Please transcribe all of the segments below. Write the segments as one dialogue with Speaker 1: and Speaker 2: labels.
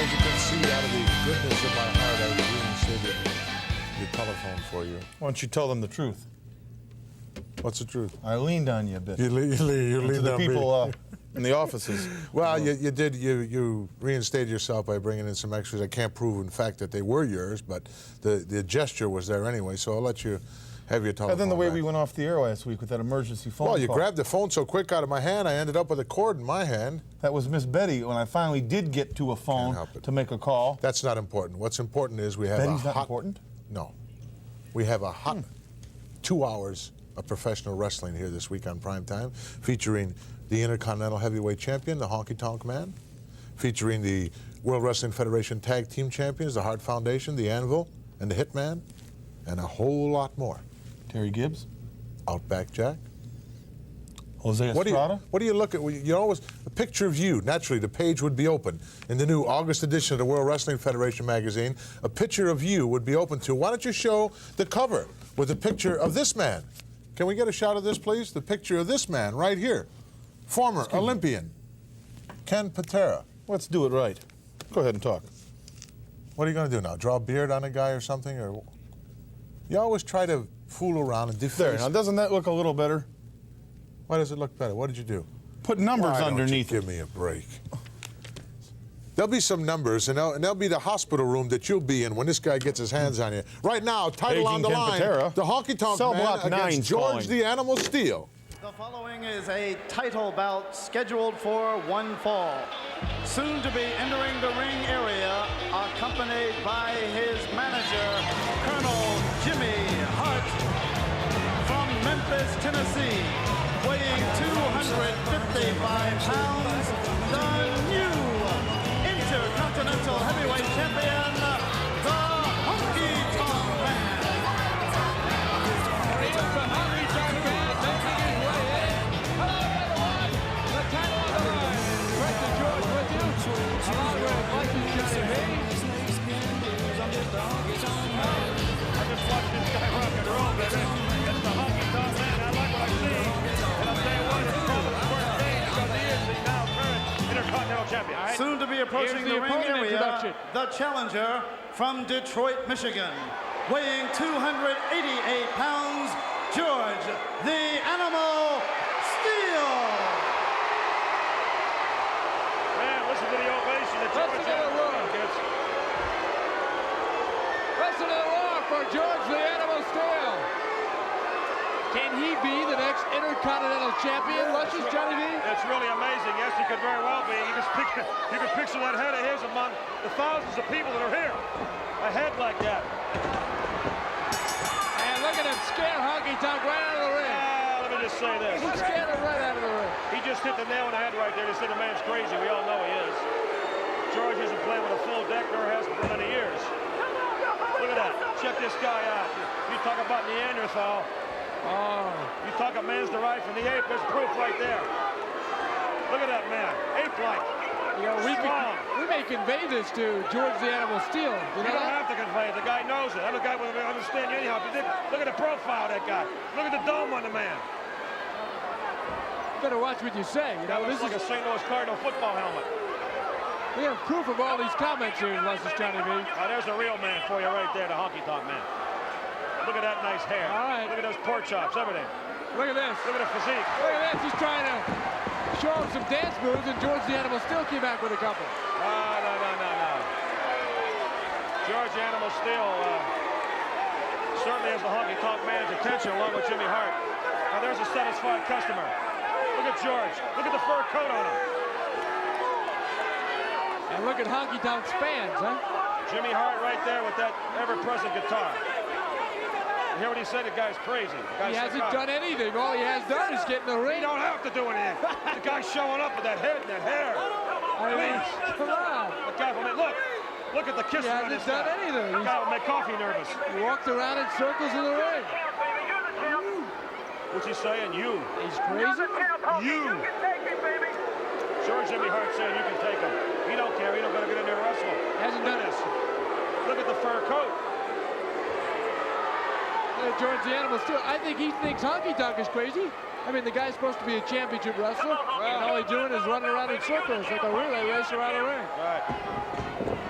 Speaker 1: as you can see, out of the goodness of my heart, I reinstated the telephone for you.
Speaker 2: Why don't you tell them the truth?
Speaker 1: What's the truth?
Speaker 2: I leaned on you a bit.
Speaker 1: You leaned
Speaker 2: to the
Speaker 1: on
Speaker 2: people
Speaker 1: me.
Speaker 2: in the offices.
Speaker 1: Well, you reinstated yourself by bringing in some extras. I can't prove, in fact, that they were yours, but the gesture was there anyway, so I'll let you have your telephone
Speaker 2: And then the way
Speaker 1: back.
Speaker 2: we went off the air last week with that emergency phone
Speaker 1: Well, you
Speaker 2: call.
Speaker 1: grabbed the phone so quick out of my hand, I ended up with a cord in my hand.
Speaker 2: That was Miss Betty when I finally did get to a phone to make a call.
Speaker 1: That's not important. What's important is we have
Speaker 2: Betty's
Speaker 1: a
Speaker 2: not
Speaker 1: hot...
Speaker 2: important?
Speaker 1: No. We have a hot 2 hours of professional wrestling here this week on Primetime, featuring the Intercontinental Heavyweight Champion, the Honky Tonk Man, featuring the World Wrestling Federation Tag Team Champions, the Hart Foundation, the Anvil, and the Hitman, and a whole lot more.
Speaker 2: Terry Gibbs?
Speaker 1: Outback Jack.
Speaker 2: Jose Estrada?
Speaker 1: What do you look at? You always, a picture of you, naturally, the page would be open. In the new August edition of the World Wrestling Federation magazine, a picture of you would be open to. Why don't you show the cover with a picture of this man? Can we get a shot of this, please? The picture of this man right here. Former Olympian, Ken Patera.
Speaker 2: Let's do it right. Go ahead and talk.
Speaker 1: What are you going to do now? Draw a beard on a guy or something? Or you always try to fool around and deface.
Speaker 2: There, now doesn't that look a little better?
Speaker 1: Why does it look better? What did you do?
Speaker 2: Put numbers underneath
Speaker 1: Give me a break. There'll be some numbers, and there'll be the hospital room that you'll be in when this guy gets his hands on you. Right now, title on the
Speaker 2: Ken
Speaker 1: line,
Speaker 2: Patera.
Speaker 1: the Honky Tonk
Speaker 2: Cell
Speaker 1: Man
Speaker 2: block
Speaker 1: against
Speaker 2: 9's
Speaker 1: George
Speaker 2: calling.
Speaker 1: the Animal Steele.
Speaker 3: The following is a title bout scheduled for one fall. Soon to be entering the ring area, accompanied by his manager, Colonel Jimmy Hart, from Memphis, Tennessee, weighing 255 pounds, the new Intercontinental Heavyweight Champion, the Honky Tonk Man.
Speaker 4: It's the Honky Tonk Man making his way in. Hello, everyone. The title on the line. Frank and George with you. Along with Mike and Johnny B.
Speaker 5: I just watched this guy rock and roll, baby. It's the Honky Tonk Man. I like what I see. And I'll tell you what, it's probably the first day because he is the now current Intercontinental Champion. All right?
Speaker 3: Soon to be approaching
Speaker 4: Here's
Speaker 3: the
Speaker 4: the
Speaker 3: ring
Speaker 4: opponent
Speaker 3: area,
Speaker 4: introduction.
Speaker 3: the challenger from Detroit, Michigan, weighing 288 pounds, George the Animal Steele.
Speaker 5: Man, listen to the ovation that George
Speaker 4: Listen to the roar.
Speaker 5: gets.
Speaker 4: Listen to the roar for George the Animal Steele. Can he be the next Intercontinental Champion, Luscious Johnny B?
Speaker 5: It's really amazing. Yes, he could very well be. You can picture that head of his among the thousands of people that are here. A head like that.
Speaker 4: And look at him scare Honky Tonk right out of the ring.
Speaker 5: Let me just say this.
Speaker 4: He scared him right out of the ring.
Speaker 5: He just hit the nail on the head right there. They said the man's crazy. We all know he is. George isn't playing with a full deck, nor has for many years. Look at that. Check this guy out. You talk about Neanderthal.
Speaker 4: Oh.
Speaker 5: You talk a man's derived from the ape. There's proof right there. Look at that man. Ape-like.
Speaker 4: You know, we may convey this to George the Animal Steele.
Speaker 5: You don't have to convey it. The guy knows it. Other guy would understand you anyhow. If you did, look at the profile of that guy. Look at the dome on the man.
Speaker 4: Better watch what you say. You know,
Speaker 5: That looks
Speaker 4: this
Speaker 5: like
Speaker 4: is
Speaker 5: a St. Louis Cardinal football helmet.
Speaker 4: we have proof of all these comments here in Luscious Johnny B.
Speaker 5: Now, there's a real man for you right there, the Honky Tonk Man. Look at that nice hair.
Speaker 4: All right.
Speaker 5: Look at those pork chops, everything.
Speaker 4: Look at this.
Speaker 5: Look at the physique.
Speaker 4: Look at this. He's trying to show him some dance moves, and George the Animal Steele came back with a couple.
Speaker 5: No. George Animal Steele certainly has the Honky Tonk Man's attention along with Jimmy Hart. Now there's a satisfied customer. Look at George. Look at the fur coat on him.
Speaker 4: And look at Honky Tonk's fans, huh?
Speaker 5: Jimmy Hart right there with that ever-present guitar. You hear what he said? The guy's crazy. The guy's
Speaker 4: He hasn't
Speaker 5: psychotic.
Speaker 4: done anything. All he has done is get in the
Speaker 5: He
Speaker 4: ring.
Speaker 5: don't have to do anything. The guy's showing up with that head and that hair.
Speaker 4: I mean, come on.
Speaker 5: The guy will make, look at the
Speaker 4: He
Speaker 5: kissing on
Speaker 4: hasn't
Speaker 5: his
Speaker 4: done
Speaker 5: guy.
Speaker 4: anything.
Speaker 5: The guy will make coffee nervous.
Speaker 4: He walked around in circles in the ring.
Speaker 5: What's he saying? You.
Speaker 4: He's crazy.
Speaker 5: You. George Jimmy Hart saying you can take him. He don't care. He don't got to get in there and wrestle.
Speaker 4: Hasn't
Speaker 5: Look
Speaker 4: done
Speaker 5: at
Speaker 4: it.
Speaker 5: this. Look at the fur coat.
Speaker 4: George the Animal Steele. I think he thinks Honky Tonk is crazy. I mean, the guy's supposed to be a championship wrestler, and all he's doing is running around in circles like a relay race around the ring.
Speaker 5: Right.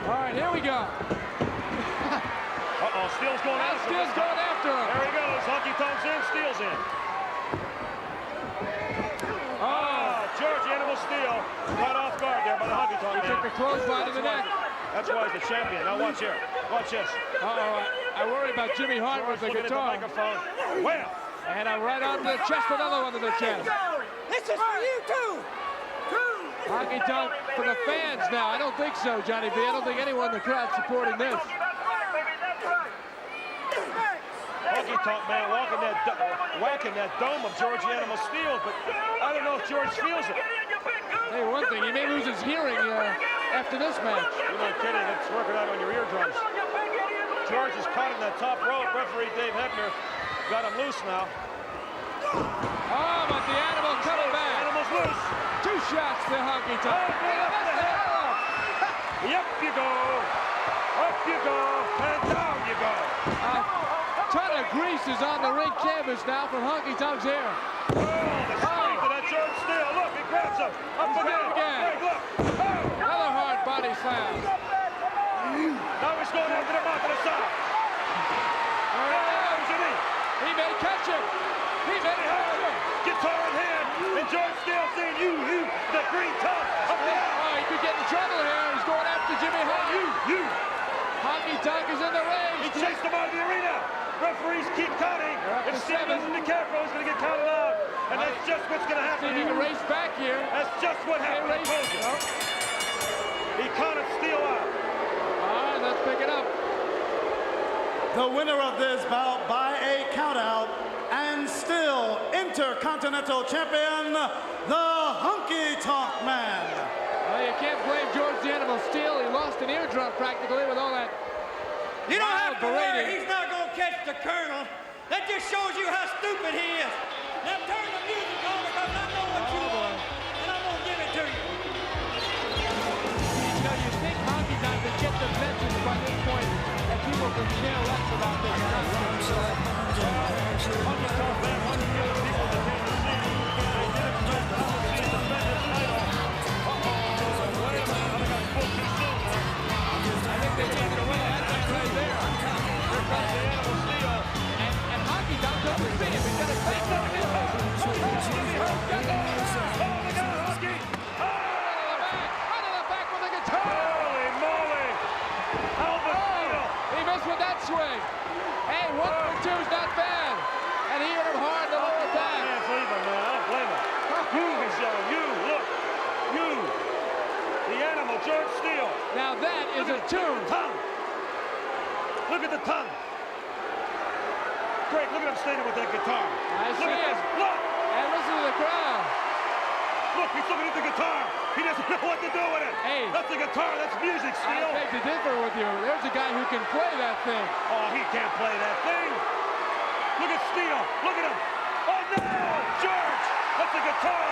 Speaker 4: All right, here we go.
Speaker 5: Uh-oh, Steele's going after him.
Speaker 4: Steele's going after him.
Speaker 5: There he goes. Honky Tonk's in, Steele's in. George Animal Steele caught off guard there by the Honky Tonk
Speaker 4: He took the clothesline to the neck.
Speaker 5: That's why he's the champion. Now watch here. Watch this.
Speaker 4: I worry about Jimmy Hart with the
Speaker 5: George looking
Speaker 4: guitar.
Speaker 5: at the microphone. Well,
Speaker 4: And right onto the chest, another one to the chest.
Speaker 6: This is for you too.
Speaker 4: Honky Tonk for the fans now. I don't think so, Johnny B. I don't think anyone in the crowd supporting this.
Speaker 5: Honky Tonk man whacking that dome of George Animal Steele, but I don't know if George feels it.
Speaker 4: Hey, one thing, he may lose his hearing after this match.
Speaker 5: You're not kidding. It's working out on your eardrums. George is caught in that top rope. Referee Dave Hebner got him loose now.
Speaker 4: Oh, but the Animal coming back.
Speaker 5: Animal's loose.
Speaker 4: 2 shots to Honky Tonk.
Speaker 5: Yep, you go. Up you go. And down you go.
Speaker 4: Ton of grease is on the ring canvas now for Honky Tonk's hair.
Speaker 5: Oh, the strength of that George Steele. Look, he grabs him. Up again. Greg, look. Oh.
Speaker 4: Another hard body slam.
Speaker 5: Now he's going after the mouth of the side.
Speaker 4: He may catch him. He may catch him.
Speaker 5: Guitar in hand. And George Steele saying, you, the green top of the
Speaker 4: Oh, he could get in trouble here. He's going after Jimmy Hart.
Speaker 5: You.
Speaker 4: Honky Tonk is in the ring.
Speaker 5: He chased him out of the arena. Referees keep counting.
Speaker 4: Up to
Speaker 5: If Steve
Speaker 4: 7.
Speaker 5: doesn't be careful, he's going to get counted out. And that's just what's going to
Speaker 4: See
Speaker 5: happen
Speaker 4: if he
Speaker 5: here.
Speaker 4: can race back here.
Speaker 5: That's just what happened.
Speaker 4: race.
Speaker 5: I told you. He counted Steele out.
Speaker 4: All right, let's pick it up.
Speaker 3: The winner of this bout by a countout and still Intercontinental Champion, the Honky Tonk Man.
Speaker 4: Well, you can't blame George the Animal Steele. He lost an eardrum practically with all that.
Speaker 6: You don't have to worry.
Speaker 4: berating.
Speaker 6: He's not going to catch the Colonel. That just shows you how stupid he is. Now turn the music on because I know what you want, and I'm going to give it to you.
Speaker 4: You know, you think Honky Tonk could get the message by this point that people can care less about this.
Speaker 5: Honky Tonk man wanted to get people to take the seat. They did expect the Honky to defend his title. Wait a minute, I got booked too soon.
Speaker 4: I think they take it away. That's that right there.
Speaker 5: Here comes the Animal Steele.
Speaker 4: And Honky Tonk doesn't see him. He's got a face on him.
Speaker 5: Jimmy Hart. Oh, look out, Honky.
Speaker 4: Out of the back with the guitar.
Speaker 5: Holy moly. Alvin Steele.
Speaker 4: He missed with that swing. Hey, 1 for 2 is not bad. And he hit him hard the whole
Speaker 5: I
Speaker 4: time.
Speaker 5: can't believe it, man. I don't blame him. You, Michelle, you, look. You. The Animal, George Steele.
Speaker 4: Now that is a tune.
Speaker 5: Tongue. Look at the tongue. Greg, look at him standing with that guitar.
Speaker 4: I
Speaker 5: Look
Speaker 4: see
Speaker 5: at
Speaker 4: it.
Speaker 5: this. Look.
Speaker 4: And listen to the crowd.
Speaker 5: Look, he's looking at the guitar. He doesn't know what to do with it.
Speaker 4: Hey.
Speaker 5: That's the guitar. That's music,
Speaker 4: I
Speaker 5: Steele.
Speaker 4: beg to differ with you. There's a guy who can play that thing.
Speaker 5: Oh, he can't play that thing. Look at Steele. Look at him. Oh, no. George. That's the guitar.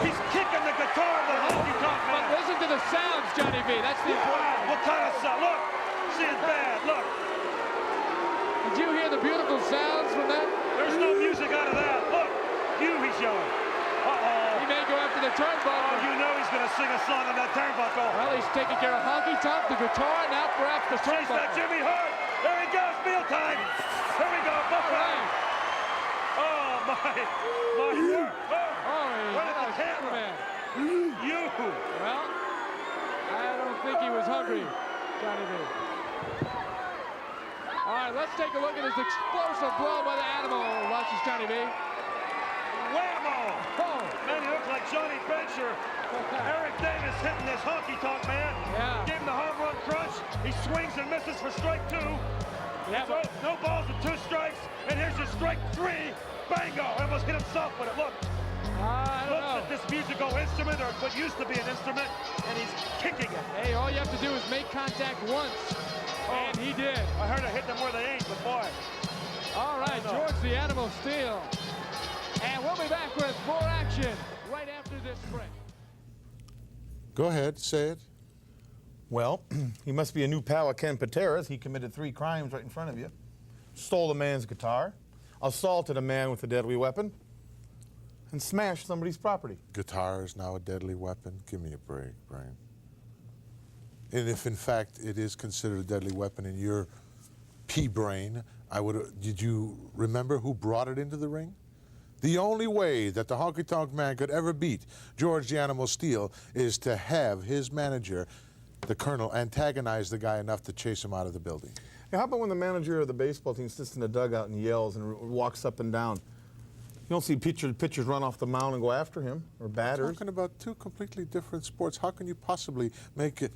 Speaker 5: He's kicking the guitar of the Honky Tonk
Speaker 4: But
Speaker 5: man.
Speaker 4: listen to the sounds, Johnny B. That's the important.
Speaker 5: Wow. What kind of sound? Look. See, it's bad. Look.
Speaker 4: Did you hear the beautiful sounds from that?
Speaker 5: There's no music out of that. Look. He's yelling. Uh-oh.
Speaker 4: He may go after the
Speaker 5: Oh,
Speaker 4: turnbuckle.
Speaker 5: you know he's going to sing a song on that turnbuckle.
Speaker 4: Well, he's taking care of Honky Tonk, the guitar, now perhaps the
Speaker 5: Chase that
Speaker 4: turnbuckle.
Speaker 5: Jimmy Hart. There he goes. Meal time. Here we go. Buffalo. Oh, my. Oh,
Speaker 4: Oh,
Speaker 5: Right at the
Speaker 4: he's
Speaker 5: camera.
Speaker 4: man.
Speaker 5: You.
Speaker 4: Well, I don't think he was hungry, Johnny B. All right, let's take a look at this explosive blow by the Animal. Watches Johnny B.
Speaker 5: Whammo.
Speaker 4: Oh,
Speaker 5: Man, he looks like Johnny Bencher. Eric Davis hitting this Honky Tonk man.
Speaker 4: Yeah.
Speaker 5: Gave him the home run crunch. He swings and misses for strike 2.
Speaker 4: yeah,
Speaker 5: So, no balls and 2 strikes. And here's your strike 3. Bango. Almost hit himself with it. Look.
Speaker 4: I don't
Speaker 5: Looks
Speaker 4: know.
Speaker 5: at this musical instrument, or what used to be an instrument, and he's kicking it.
Speaker 4: Hey, all you have to do is make contact once, and he did.
Speaker 5: I heard it hit them where they ain't, but boy.
Speaker 4: All right,
Speaker 5: no.
Speaker 4: George the Animal Steele. And we'll be back with more action right after this break.
Speaker 1: Go ahead, say it.
Speaker 2: Well, he must be a new pal of Ken Patera's. He committed 3 crimes right in front of you. Stole a man's guitar, assaulted a man with a deadly weapon, and smash somebody's property.
Speaker 1: Guitar is now a deadly weapon. Give me a break, Brian. And if in fact it is considered a deadly weapon in your pea brain, did you remember who brought it into the ring? The only way that the Honky Tonk Man could ever beat George the Animal Steele is to have his manager, the Colonel, antagonize the guy enough to chase him out of the building.
Speaker 2: Hey, how about when the manager of the baseball team sits in the dugout and yells and walks up and down? You don't see pitchers run off the mound and go after him, or batters.
Speaker 1: We're talking about two completely different sports. How can you possibly make it?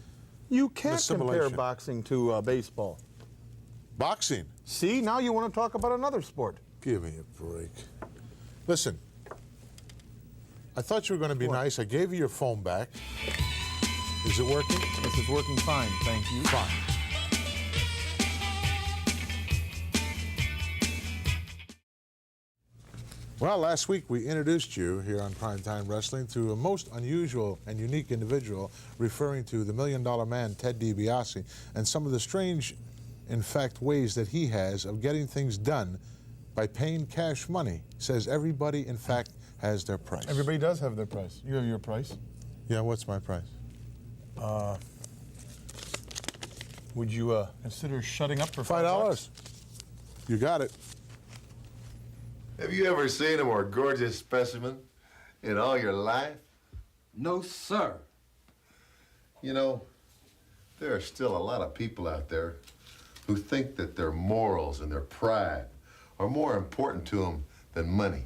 Speaker 2: You can't compare
Speaker 1: assimilation?
Speaker 2: boxing to baseball.
Speaker 1: Boxing?
Speaker 2: See, now you want to talk about another sport.
Speaker 1: Give me a break. Listen, I thought you were going to be nice. I gave you your phone back. Is it working?
Speaker 2: This is working fine, thank you.
Speaker 1: Fine. Well, last week we introduced you here on Primetime Wrestling to a most unusual and unique individual, referring to the $1 Million Man, Ted DiBiase, and some of the strange, in fact, ways that he has of getting things done by paying cash money. Says everybody, in fact, has their price.
Speaker 2: Everybody does have their price. You have your price.
Speaker 1: Yeah, what's my price?
Speaker 2: Would you consider shutting up for
Speaker 1: $5. You got it.
Speaker 7: Have you ever seen a more gorgeous specimen in all your life?
Speaker 8: No, sir.
Speaker 7: You know, there are still a lot of people out there who think that their morals and their pride are more important to them than money.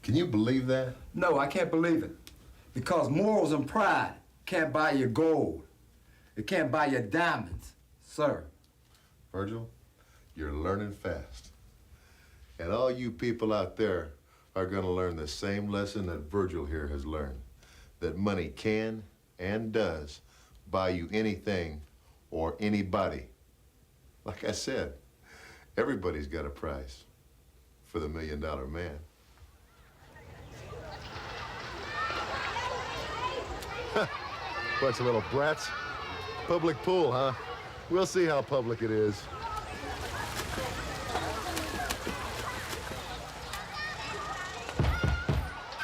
Speaker 7: Can you believe that?
Speaker 8: No, I can't believe it. Because morals and pride can't buy you gold. It can't buy you diamonds, sir.
Speaker 7: Virgil, you're learning fast. And all you people out there are going to learn the same lesson that Virgil here has learned. That money can and does buy you anything or anybody. Like I said, everybody's got a price for the $1 Million Man. Bunch of little brats. Public pool, huh? We'll see how public it is.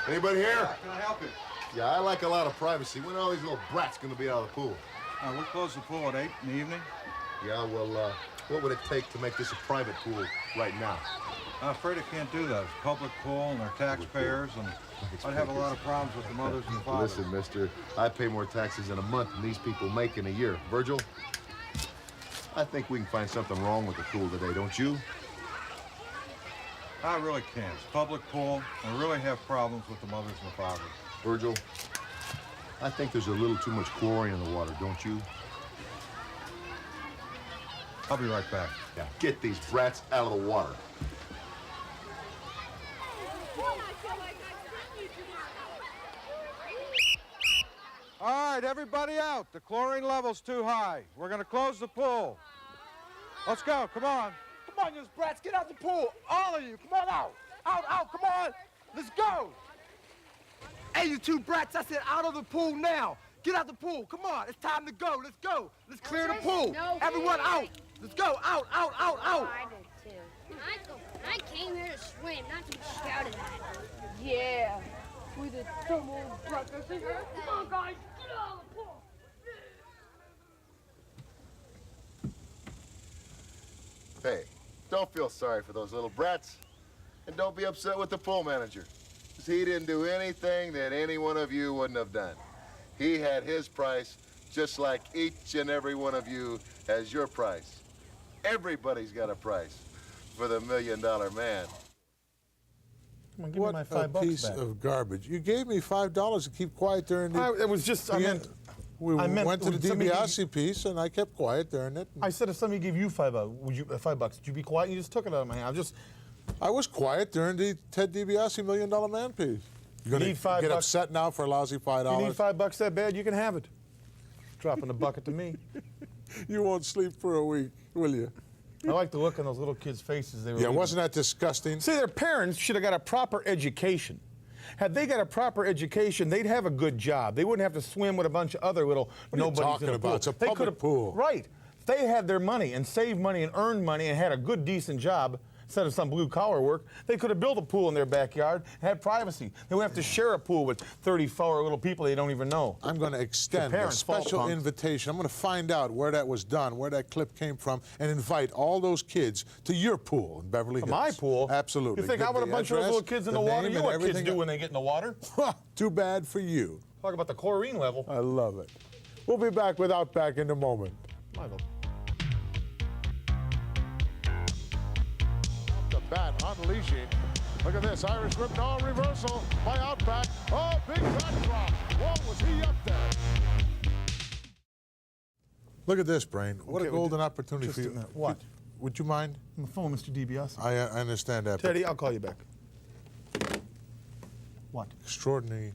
Speaker 7: Anybody here?
Speaker 9: Can I help you?
Speaker 7: Yeah, I like a lot of privacy. When are all these little brats gonna be out of the pool?
Speaker 9: We close the pool at 8 in the evening.
Speaker 7: Yeah, well, what would it take to make this a private pool right now?
Speaker 9: I'm afraid I can't do that. It's a public pool and they're taxpayers, and I'd have a lot of problems with the mothers and the fathers.
Speaker 7: Listen, mister, I pay more taxes in a month than these people make in a year. Virgil, I think we can find something wrong with the pool today, don't you?
Speaker 9: I really can't. It's a public pool. I really have problems with the mothers and the fathers.
Speaker 7: Virgil, I think there's a little too much chlorine in the water, don't you?
Speaker 9: I'll be right back.
Speaker 7: Yeah, get these brats out of the water.
Speaker 9: All right, everybody out. The chlorine level's too high. We're going to close the pool. Let's go. Come on.
Speaker 10: Come on, you brats, get out the pool. All of you, come on out. Out, come on. Let's go. Hey, you two brats, I said out of the pool now. Get out the pool, come on. It's time to go, let's go. Let's clear the pool.
Speaker 11: No
Speaker 10: Everyone out. Let's go, out.
Speaker 11: I did too. I came here to swim, not to be shouted at.
Speaker 12: Yeah, we the dumb old brats. Come on, guys, get out of the pool.
Speaker 7: Hey, don't feel sorry for those little brats. And don't be upset with the pool manager. 'Cause he didn't do anything that any one of you wouldn't have done. He had his price, just like each and every one of you has your price. Everybody's got a price for the $1 Million Man.
Speaker 2: Come on, give
Speaker 1: What
Speaker 2: me my
Speaker 1: a
Speaker 2: $5
Speaker 1: piece
Speaker 2: back.
Speaker 1: of garbage. You gave me $5 to keep quiet during the...
Speaker 2: It was just, I meant
Speaker 1: we went to the
Speaker 2: somebody
Speaker 1: DiBiase piece, and I kept quiet during it.
Speaker 2: I said if somebody gave you $5, $5, would you be quiet? You just took it out of my hand.
Speaker 1: I was quiet during the Ted DiBiase $1 Million Man piece. You're going
Speaker 2: need
Speaker 1: to
Speaker 2: $5
Speaker 1: get upset now for a lousy $5?
Speaker 2: You need $5 that bad, you can have it. Dropping the bucket to me.
Speaker 1: You won't sleep for a week, will you?
Speaker 2: I like the look on those little kids' faces. They were
Speaker 1: Yeah, wasn't that disgusting?
Speaker 2: See, their parents should have got a proper education. Had they got a proper education, they'd have a good job. They wouldn't have to swim with a bunch of other little
Speaker 1: What are you
Speaker 2: nobodies
Speaker 1: talking
Speaker 2: in a
Speaker 1: about?
Speaker 2: pool.
Speaker 1: It's a
Speaker 2: They
Speaker 1: public
Speaker 2: could've-
Speaker 1: pool.
Speaker 2: Right. If they had their money and saved money and earned money and had a good, decent job, instead of some blue-collar work. They could have built a pool in their backyard, had privacy. They would have to share a pool with 34 little people they don't even know.
Speaker 1: I'm going to extend a special invitation. I'm going to find out where that was done, where that clip came from, and invite all those kids to your pool in Beverly Hills.
Speaker 2: My pool?
Speaker 1: Absolutely.
Speaker 2: You think I want a bunch of those little kids in the water? You know what kids do when they get in the water?
Speaker 1: Too bad for you.
Speaker 2: Talk about the chlorine level.
Speaker 1: I love it. We'll be back with Outback in a moment.
Speaker 2: Michael.
Speaker 1: The bat unleashing. Look at this, Irish Ripnall reversal by Outback. Oh, big bat drop. Whoa, was he up there? Look at this, Brain. What a golden opportunity for you.
Speaker 2: What?
Speaker 1: Would you mind?
Speaker 2: On the phone, Mr. DiBiase.
Speaker 1: I understand that.
Speaker 2: Teddy, I'll call you back. What?
Speaker 1: Extraordinary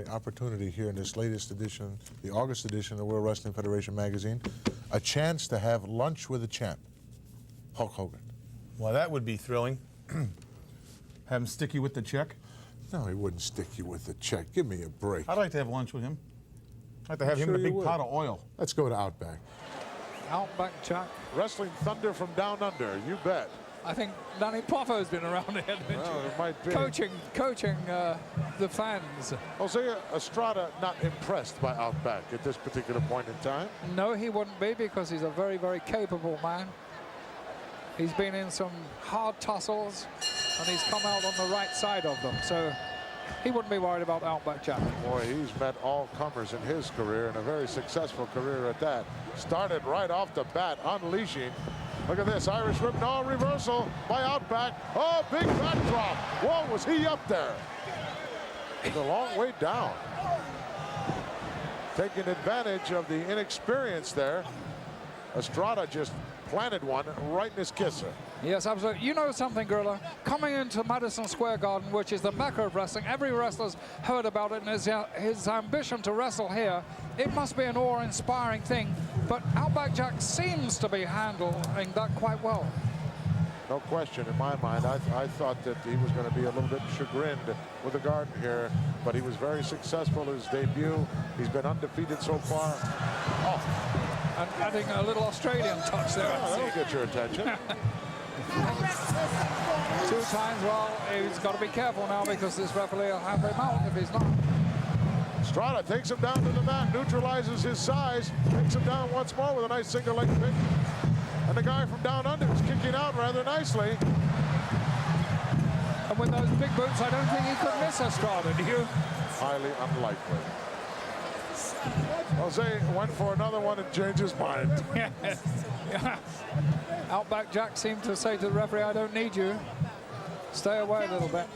Speaker 1: opportunity here in this latest edition, the August edition of the World Wrestling Federation magazine. A chance to have lunch with a champ, Hulk Hogan.
Speaker 2: Well, that would be thrilling. Have him stick you with the check?
Speaker 1: No, he wouldn't stick you with the check. Give me a break.
Speaker 2: I'd like to have lunch with him. I'd like to have him in a big pot of oil.
Speaker 1: Let's go to Outback.
Speaker 4: Outback Jack.
Speaker 1: Wrestling Thunder from Down Under, you bet.
Speaker 4: I think Danny Poffo's been around here.
Speaker 1: Well, it might be.
Speaker 4: Coaching the fans.
Speaker 1: Jose Estrada not impressed by Outback at this particular point in time.
Speaker 4: No, he wouldn't be, because he's a very, very capable man. He's been in some hard tussles, and he's come out on the right side of them. So he wouldn't be worried about Outback Jack.
Speaker 1: Boy, he's met all comers in his career, and a very successful career at that. Started right off the bat, unleashing. Look at this, Irish Ripnall reversal by Outback. Oh, big back drop. Whoa, was he up there? It's a long way down. Taking advantage of the inexperience there. Estrada just planted one right in his kisser.
Speaker 4: Yes, absolutely. You know something, Gorilla? Coming into Madison Square Garden, which is the mecca of wrestling, every wrestler's heard about it, and his ambition to wrestle here, it must be an awe-inspiring thing. But Outback Jack seems to be handling that quite well.
Speaker 1: No question in my mind. I thought that he was going to be a little bit chagrined with the Garden here, but he was very successful in his debut. He's been undefeated so far. Oh.
Speaker 4: And adding a little Australian touch there.
Speaker 1: Oh, that'll get your attention.
Speaker 4: 2 times, well, he's got to be careful now, because this referee will have him out if he's not.
Speaker 1: Estrada takes him down to the mat, neutralizes his size, takes him down once more with a nice single leg pick. And the guy from Down Under is kicking out rather nicely.
Speaker 4: And with those big boots, I don't think he could miss Estrada, do you?
Speaker 1: Highly unlikely. Jose went for another one and changed his mind.
Speaker 4: Yeah. Outback Jack seemed to say to the referee, I don't need you. Stay away a little bit.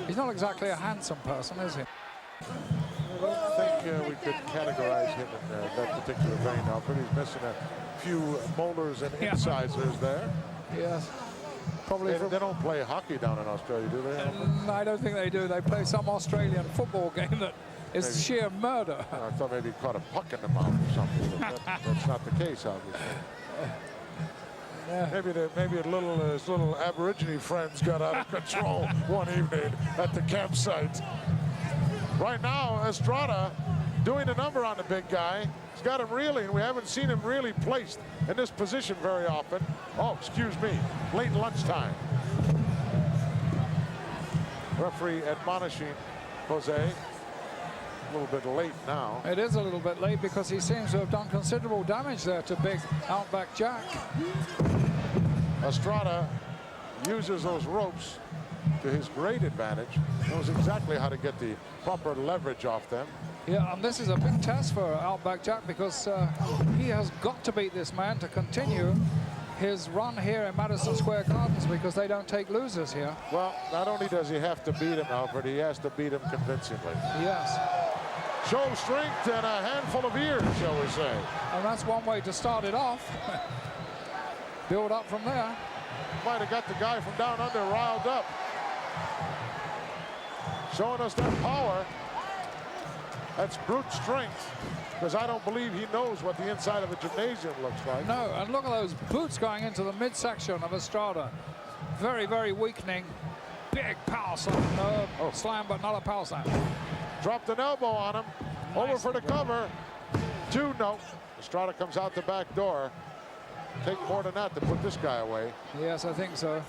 Speaker 4: He's not exactly a handsome person, is he?
Speaker 1: I don't think we could categorize him in that particular vein, Alfred. He's missing a few molars and incisors there.
Speaker 4: Yes. Probably
Speaker 1: they don't play hockey down in Australia, do they?
Speaker 4: I don't think they do. They play some Australian football game that is
Speaker 1: Maybe.
Speaker 4: sheer murder.
Speaker 1: I thought maybe he caught a puck in the mouth or something. But that's not the case, obviously.
Speaker 4: Yeah.
Speaker 1: Maybe his little Aborigine friends got out of control one evening at the campsite. Right now, Estrada doing a number on the big guy. He's got him reeling. We haven't seen him really placed in this position very often. Oh, excuse me, late lunchtime. Referee admonishing Jose. A little bit late now.
Speaker 4: It is a little bit late, because he seems to have done considerable damage there to big Outback Jack.
Speaker 1: Estrada uses those ropes to his great advantage. Knows exactly how to get the proper leverage off them.
Speaker 4: Yeah, and this is a big test for Outback Jack, because he has got to beat this man to continue his run here in Madison Square Gardens, because they don't take losers here.
Speaker 1: Well, not only does he have to beat him, Alfred, he has to beat him convincingly.
Speaker 4: Yes.
Speaker 1: Show strength and a handful of ears, shall we say.
Speaker 4: And that's one way to start it off. Build up from there.
Speaker 1: Might have got the guy from Down Under riled up. Showing us that power. That's brute strength, because I don't believe he knows what the inside of a gymnasium looks like.
Speaker 4: No, and look at those boots going into the midsection of Estrada. Very, very weakening. Big power slam. Slam, but not a power slam.
Speaker 1: Dropped an elbow on him.
Speaker 4: Nice.
Speaker 1: Over for the cover. 2, no. Estrada comes out the back door. take more than that to put this guy away.
Speaker 4: Yes, I think so.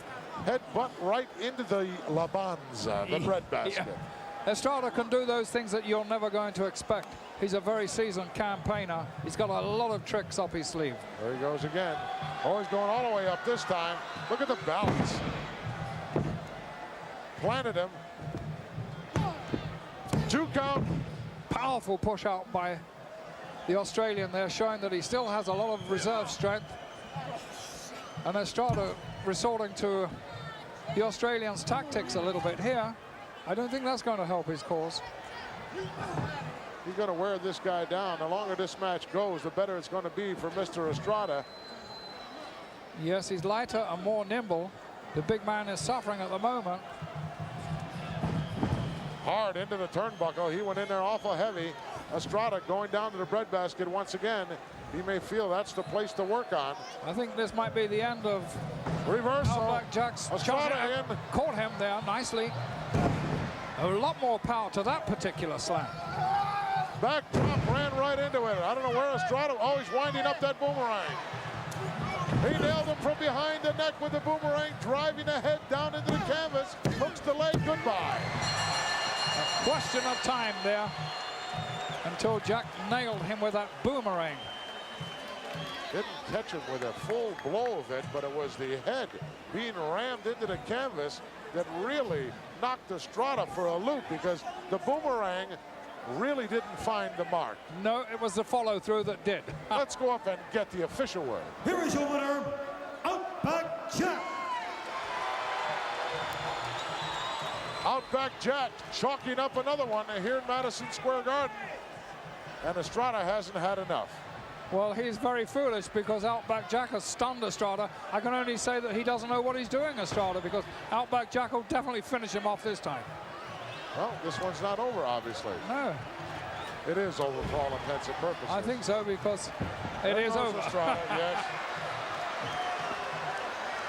Speaker 1: Headbutt right into the La Banza, the bread basket.
Speaker 4: Yeah. Estrada can do those things that you're never going to expect. He's a very seasoned campaigner. He's got a lot of tricks up his sleeve.
Speaker 1: There he goes again. Oh, he's going all the way up this time. Look at the balance. Planted him. 2 count.
Speaker 4: Powerful push out by the Australian there, showing that he still has a lot of reserve strength. And Estrada resorting to the Australians' tactics a little bit here. I don't think that's going to help his cause.
Speaker 1: He's going to wear this guy down. The longer this match goes, the better it's going to be for Mr. Estrada.
Speaker 4: Yes, he's lighter and more nimble. The big man is suffering at the moment.
Speaker 1: Hard into the turnbuckle. He went in there awful heavy. Estrada going down to the breadbasket once again. He may feel that's the place to work on.
Speaker 4: I think this might be the end of
Speaker 1: reversal.
Speaker 4: Outback Jack's
Speaker 1: Estrada in.
Speaker 4: Caught him there nicely. A lot more power to that particular slam.
Speaker 1: Back drop, ran right into it. I don't know where Estrada. Oh, he's winding up that boomerang. He nailed him from behind the neck with the boomerang, driving the head down into the canvas. Hooks the leg, goodbye.
Speaker 4: A question of time there until Jack nailed him with that boomerang.
Speaker 1: Didn't catch him with a full blow of it, but it was the head being rammed into the canvas that really knocked Estrada for a loop, because the boomerang really didn't find the mark.
Speaker 4: No, it was the follow-through that did.
Speaker 1: Let's go up and get the official word.
Speaker 13: Here is your winner, Outback Jack.
Speaker 1: Outback Jack chalking up another one here in Madison Square Garden. And Estrada hasn't had enough.
Speaker 4: Well, he's very foolish, because Outback Jack has stunned Estrada. I can only say that he doesn't know what he's doing, Estrada, because Outback Jack will definitely finish him off this time.
Speaker 1: Well, this one's not over, obviously.
Speaker 4: No.
Speaker 1: It is over for all intents and purposes.
Speaker 4: I think so, because it is over.
Speaker 1: Estrada, yes.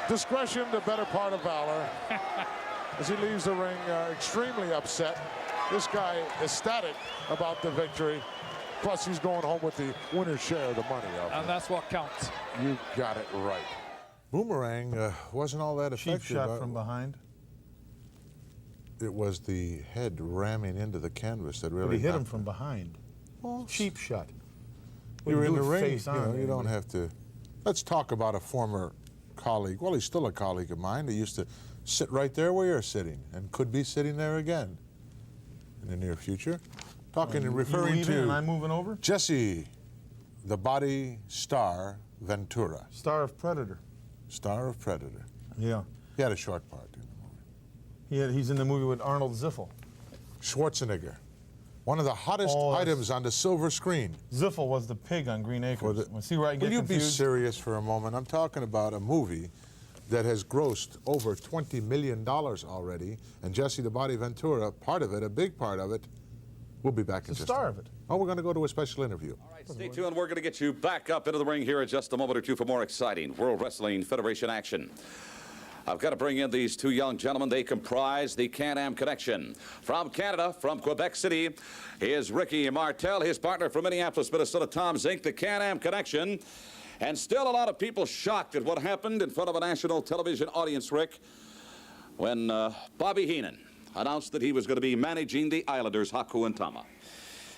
Speaker 1: Discretion, the better part of valor. As he leaves the ring, extremely upset. This guy ecstatic about the victory. Plus, he's going home with the winner's share of the money.
Speaker 4: And that's what counts.
Speaker 1: You got it right. Boomerang wasn't all that effective.
Speaker 2: Cheap shot from behind.
Speaker 1: It was the head ramming into the canvas that really.
Speaker 2: But he hit him from behind.
Speaker 1: Well,
Speaker 2: cheap shot.
Speaker 1: You're in the ring.
Speaker 2: Face on,
Speaker 1: you don't have to. Let's talk about a former colleague. Well, he's still a colleague of mine. He used to sit right there where you're sitting, and could be sitting there again in the near future. Talking and referring to.
Speaker 2: And I'm moving over.
Speaker 1: Jesse, the body star Ventura.
Speaker 2: Star of Predator.
Speaker 1: Star of Predator.
Speaker 2: Yeah.
Speaker 1: He had a short part in the movie.
Speaker 2: He's in the movie with Arnold Ziffel.
Speaker 1: Schwarzenegger. One of the hottest items on the silver screen.
Speaker 2: Ziffel was the pig on Green Acres. See where I get
Speaker 1: Will you
Speaker 2: confused?
Speaker 1: be serious for a moment? I'm talking about a movie that has grossed over $20 million already, and Jesse the Body Ventura, part of it, a big part of it. We'll be back in just a
Speaker 2: star of it.
Speaker 1: Oh, we're going to go to a special interview.
Speaker 14: All right, stay tuned. We're going to get you back up into the ring here in just a moment or two for more exciting World Wrestling Federation action. I've got to bring in these two young gentlemen. They comprise the Can-Am Connection. From Canada, from Quebec City, is Ricky Martel, his partner from Minneapolis, Minnesota, Tom Zink, the Can-Am Connection. And still a lot of people shocked at what happened in front of a national television audience, Rick, when Bobby Heenan announced that he was going to be managing the Islanders, Haku and Tama.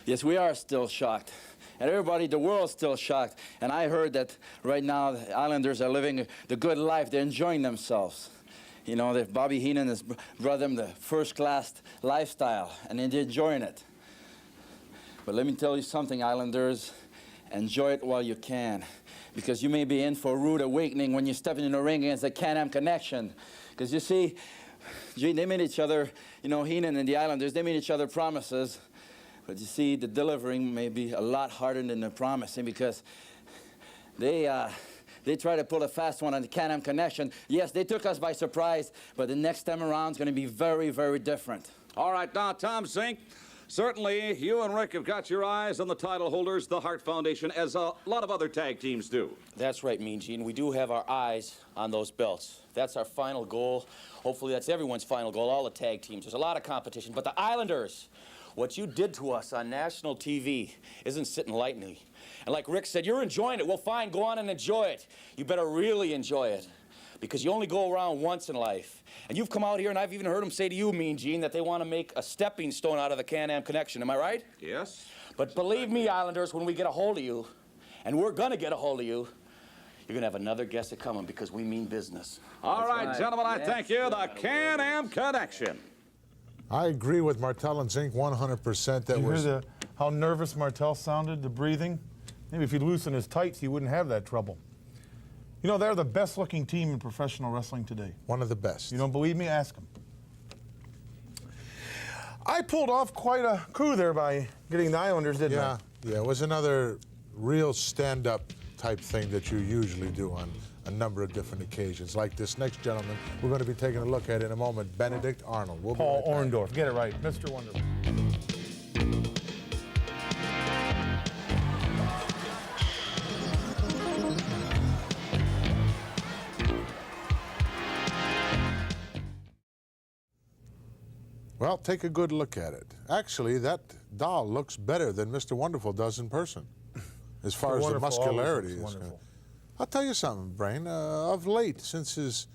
Speaker 15: Yes, we are still shocked. And everybody, the world's still shocked. And I heard that right now the Islanders are living the good life. They're enjoying themselves. You know, that Bobby Heenan has brought them the first-class lifestyle, and they're enjoying it. But let me tell you something, Islanders. Enjoy it while you can, because you may be in for a rude awakening when you're stepping in the ring against the Can-Am Connection. Because you see, they made each other, you know, Heenan and the Islanders, they made each other promises. But you see, the delivering may be a lot harder than the promising, because they try to pull a fast one on the Can-Am Connection. Yes, they took us by surprise, but the next time around is going to be very, very different.
Speaker 14: All right, now, Tom Zink, certainly you and Rick have got your eyes on the title holders, the Hart Foundation, as a lot of other tag teams do.
Speaker 16: That's right, Mean Gene. We do have our eyes on those belts. That's our final goal. Hopefully that's everyone's final goal, all the tag teams. There's a lot of competition, but the Islanders, What you did to us on national TV isn't sitting lightly. And like Rick said, you're enjoying it. Well, fine, go on and enjoy it. You better really enjoy it, because you only go around once in life. And you've come out here, and I've even heard them say to you, Mean Gene, that they want to make a stepping stone out of the Can-Am connection. Am I right?
Speaker 14: Yes.
Speaker 16: But believe me, Islanders, when we get a hold of you, and we're going to get a hold of you, you're going to have another guest coming, because we mean business.
Speaker 14: All right, gentlemen, I thank you. The Can-Am connection.
Speaker 1: I agree with Martel and Zink 100%.
Speaker 2: Did you hear how nervous Martel sounded, the breathing? Maybe if he'd loosen his tights, he wouldn't have that trouble. You know, they're the best-looking team in professional wrestling today.
Speaker 1: One of the best.
Speaker 2: You don't believe me? Ask them. I pulled off quite a coup there by getting the Islanders, didn't I?
Speaker 1: Yeah, it was another real stand-up type thing that you usually do on a number of different occasions. Like this next gentleman we're going to be taking a look at in a moment, Benedict Arnold. We'll
Speaker 2: Paul Orndorff. Get it right. Mr. Wonderful.
Speaker 1: Well, take a good look at it. Actually, that doll looks better than Mr. Wonderful does in person, as far as the muscularity is concerned. I'll tell you something, Brain. Of late, since his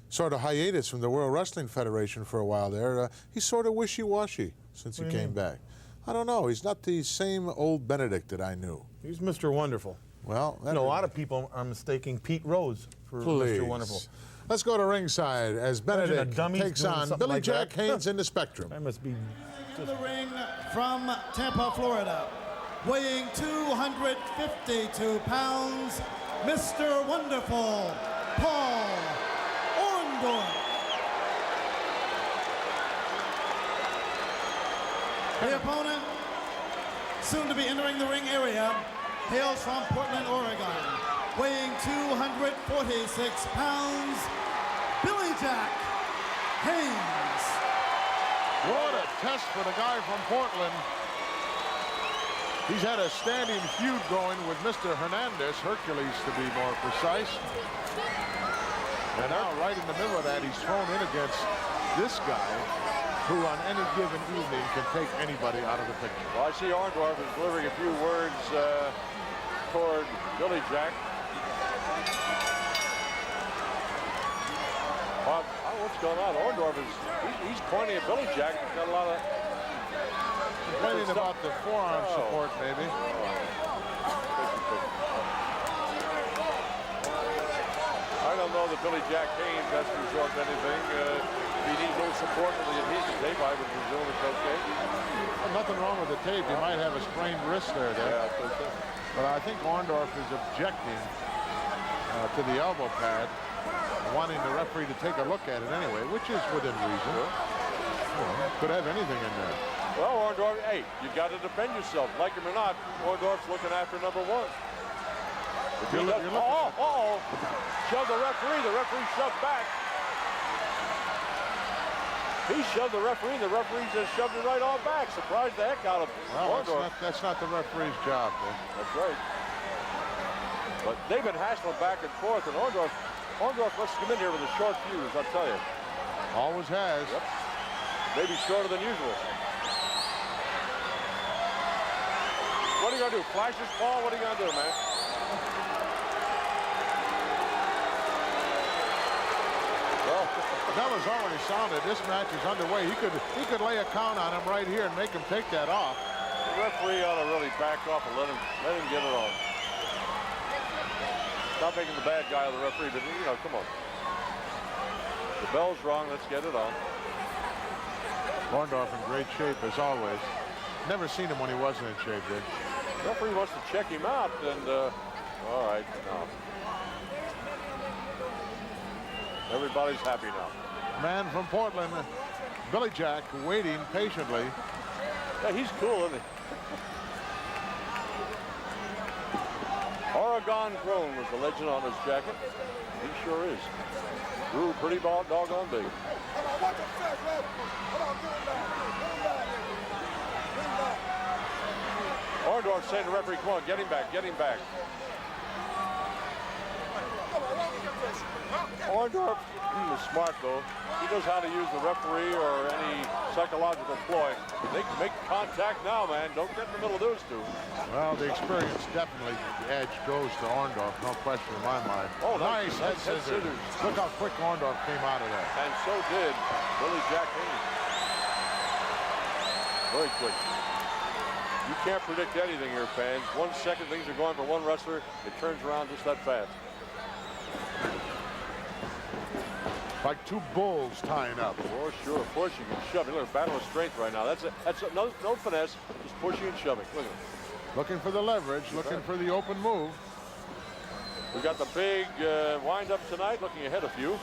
Speaker 1: sort of hiatus from the World Wrestling Federation for a while there, he's sort of wishy-washy since he came back. I don't know. He's not the same old Benedict that I knew.
Speaker 2: He's Mr. Wonderful.
Speaker 1: Well,
Speaker 2: you know, a lot of people are mistaking Pete Rose for Mr. Wonderful.
Speaker 1: Let's go to ringside as Benedict takes on Billy
Speaker 2: like
Speaker 1: Jack
Speaker 2: that.
Speaker 1: Haynes in the Spectrum.
Speaker 2: That must be
Speaker 3: In the ring from Tampa, Florida, weighing 252 pounds, Mr. Wonderful, Paul Orndorff. The opponent, soon to be entering the ring area, hails from Portland, Oregon, weighing 246 pounds, Billy Jack Haynes.
Speaker 17: What a test for the guy from Portland. He's had a standing feud going with Mr. Hernandez, Hercules to be more precise. And now right in the middle of that, he's thrown in against this guy who on any given evening can take anybody out of the picture.
Speaker 18: Well, I see Orndorff is delivering a few words toward Billy Jack. What's going on? Orndorff is he's pointing at Billy Jack. He's got a lot of
Speaker 17: complaining about the forearm support, maybe.
Speaker 18: I don't know that Billy Jack Haynes has to resort to anything. If he needs a little support from the adhesive tape, I would presume it's okay.
Speaker 17: Well, nothing wrong with the tape. He might have a sprained wrist there.
Speaker 18: Yeah,
Speaker 17: but I think Orndorff is objecting to the elbow pad, wanting the referee to take a look at it anyway, which is within reason. Could have anything in there.
Speaker 18: Well, Orndorff, hey, you got to defend yourself. Like him or not, Orndorff's looking after number one. If he does, shove the referee shoved back. He shoved the referee just shoved it right on back. Surprised the heck out of Orndorff.
Speaker 17: That's not the referee's job, man.
Speaker 18: That's right. But they've been hassling back and forth, and Orndorff must come in here with a short fuse, I'll tell you.
Speaker 17: Always has.
Speaker 18: Yep. Maybe shorter than usual. What are you going to do? Flash this ball? What are you going to do, man?
Speaker 17: Well, that was already sounded. This match is underway. He could lay a count on him right here and make him take that off.
Speaker 18: The referee ought to really back off and let him get it on. Not making the bad guy of the referee, but you know, come on. The bell's rung. Let's get it on.
Speaker 17: Orndorff in great shape as always. Never seen him when he wasn't in shape, Dick.
Speaker 18: The referee wants to check him out, and all right, now. Everybody's happy now.
Speaker 17: Man from Portland, Billy Jack, waiting patiently.
Speaker 18: Yeah, he's cool, isn't he? Oregon Grown was the legend on his jacket. He sure is. Grew pretty doggone big. Orndorff saying to the referee, come on, get him back. Orndorff is smart, though. He knows how to use the referee or any psychological ploy. They can make contact now, man. Don't get in the middle of those two.
Speaker 17: Well, the experience definitely, the edge goes to Orndorff, no question in my mind.
Speaker 18: Oh,
Speaker 17: nice head scissors. Look how quick Orndorff came out of that.
Speaker 18: And so did Billy Jack Haynes. Very quick. You can't predict anything here, fans. 1 second, things are going for one wrestler. It turns around just that fast.
Speaker 17: Like two bulls tying up.
Speaker 18: For sure, pushing and shoving. Look at battle of strength right now. That's no finesse, just pushing and shoving. Look at it.
Speaker 17: Looking for the leverage, looking for the open move.
Speaker 18: We got the big wind-up tonight, looking ahead a few.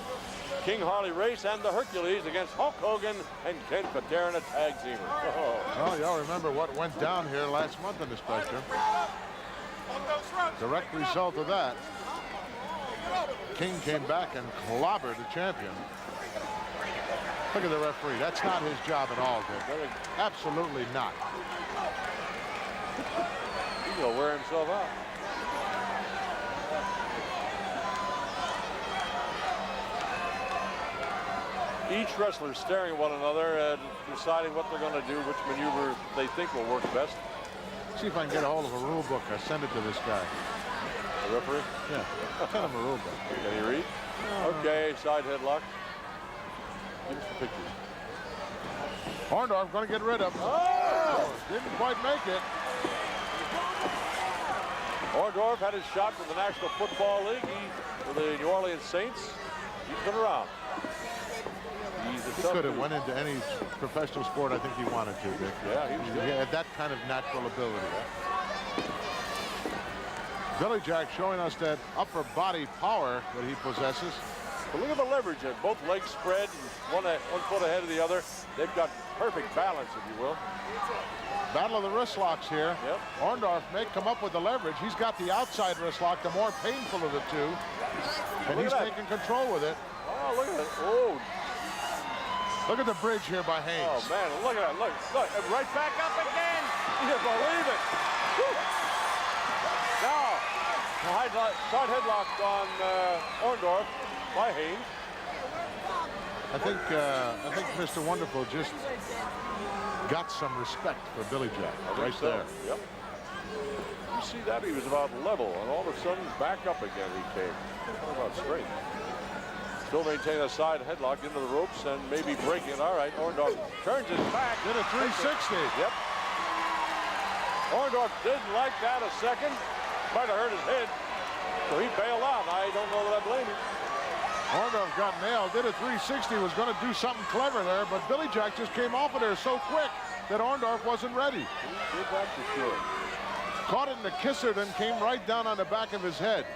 Speaker 18: King Harley Race and the Hercules against Hulk Hogan and Ken Patera in a tag teamer. Oh.
Speaker 17: Well, y'all remember what went down here last month in the Spectrum. Direct result of that. King came back and clobbered the champion. Look at the referee. That's not his job at all, Dick. Absolutely not.
Speaker 18: He's going to wear himself out. Each wrestler staring at one another and deciding what they're going to do, which maneuver they think will work best.
Speaker 17: See if I can get a hold of a rule book. I send it to this guy.
Speaker 18: The referee?
Speaker 17: Yeah. Send him a rule book.
Speaker 18: Can he read? Okay, side headlock. Give us the pictures.
Speaker 17: Orndorff going to get rid of him. Oh! Didn't quite make it.
Speaker 18: Orndorff had his shot for the National Football League. For the New Orleans Saints. He's been around.
Speaker 17: He could have went into any professional sport I think he wanted to, Dick.
Speaker 18: Yeah, he
Speaker 17: had that kind of natural ability. Billy Jack showing us that upper body power that he possesses.
Speaker 18: But look at the leverage there. Both legs spread, one foot ahead of the other. They've got perfect balance, if you will.
Speaker 17: Battle of the wrist locks here.
Speaker 18: Yep.
Speaker 17: Orndorff may come up with the leverage. He's got the outside wrist lock, the more painful of the two. And he's taking control with it.
Speaker 18: Oh, look at it. Oh.
Speaker 17: Look at the bridge here by Haynes.
Speaker 18: Oh, man, look at that. Look, right back up again. You can't believe it. Woo. Now, side headlock on Orndorff by Haynes.
Speaker 17: I think Mr. Wonderful just got some respect for Billy Jack right there.
Speaker 18: Yep. You see that? He was about level, and all of a sudden, back up again he came. What about straight? Still maintaining a side headlock into the ropes and maybe breaking it. All right, Orndorff turns his back.
Speaker 17: Did a 360.
Speaker 18: Yep. Orndorff didn't like that a second. Might have hurt his head. So he bailed out. I don't know that I blame him.
Speaker 17: Orndorff got nailed. Did a 360. Was going to do something clever there, but Billy Jack just came off of there so quick that Orndorff wasn't ready.
Speaker 18: He did that for sure.
Speaker 17: Caught it in the kisser, then came right down on the back of his head.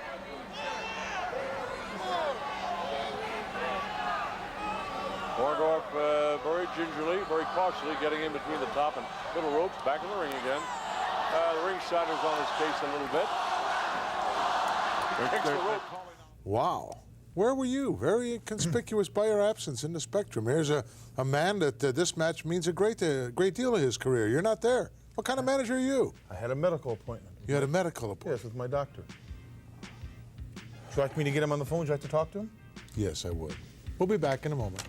Speaker 18: Orndorff very gingerly, very cautiously getting in between the top and middle ropes, back in the ring again. The ringsider's on his case a little bit.
Speaker 1: Wow. Where were you? Very conspicuous by your absence in the Spectrum. Here's a man that this match means a great deal of his career. You're not there. What kind of manager are you?
Speaker 2: I had a medical appointment.
Speaker 1: You had a medical appointment?
Speaker 2: Yes, with my doctor. Would you like me to get him on the phone? Would you like to talk to him?
Speaker 1: Yes, I would. We'll be back in a moment.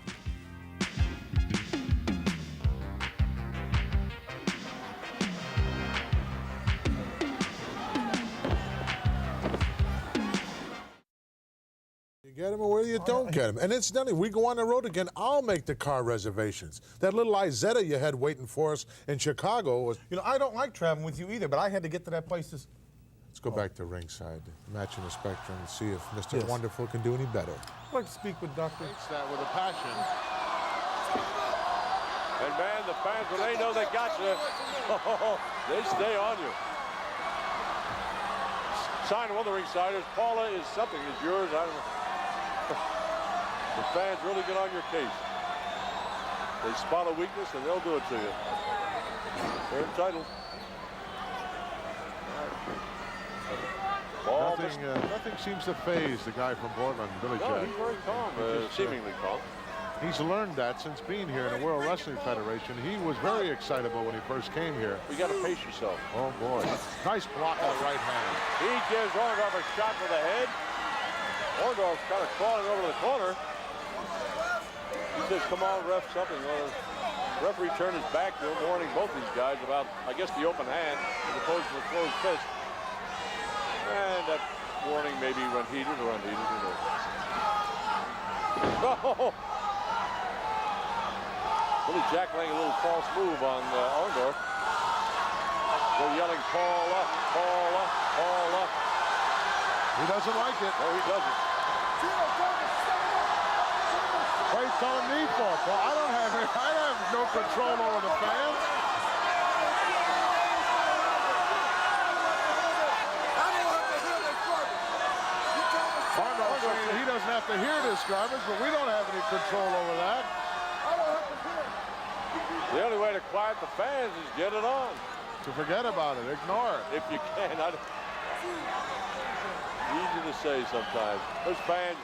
Speaker 1: Get him or where you don't get him. And incidentally, we go on the road again, I'll make the car reservations. That little Izetta you had waiting for us in Chicago was...
Speaker 2: You know, I don't like traveling with you either, but I had to get to that place.
Speaker 1: Let's go back to ringside, matching the Spectrum, and see if Mr. Wonderful can do any better.
Speaker 2: I'd like to speak with Dr.
Speaker 17: Takes that with a passion.
Speaker 18: And man, the fans, when they know they got you, they stay on you. Sign one of the ringsiders. Paula is something is yours. I don't know. The fans really get on your case. They spot a weakness and they'll do it to you. They're entitled.
Speaker 17: Nothing seems to faze the guy from Portland, Billy Jack.
Speaker 18: No, he's very calm, seemingly calm.
Speaker 17: He's learned that since being here in the World Wrestling Federation. He was very excitable when he first came here.
Speaker 18: You got to pace yourself.
Speaker 17: Oh, boy. Nice block on the right hand.
Speaker 18: He gives Orndorff a shot to the head. Orndorff kind of crawling over to the corner. He says, come on, ref, something. Well, the referee turned his back to him, warning both these guys about, I guess, the open hand as opposed to the closed fist. And that warning maybe went heated or unheated. Who knows? Oh! Billy Jack laying a little false move on Orndorff. They're yelling, Paula, Paula, Paula.
Speaker 17: He doesn't like it.
Speaker 18: No, he doesn't.
Speaker 17: What are you telling me for, Paul? I have no control over the fans. Orndorff saying he doesn't have to hear this garbage, but we don't have any control over that.
Speaker 18: The only way to quiet the fans is get it on.
Speaker 17: To forget about it, ignore it.
Speaker 18: If you can. Easy to say sometimes. Those fans,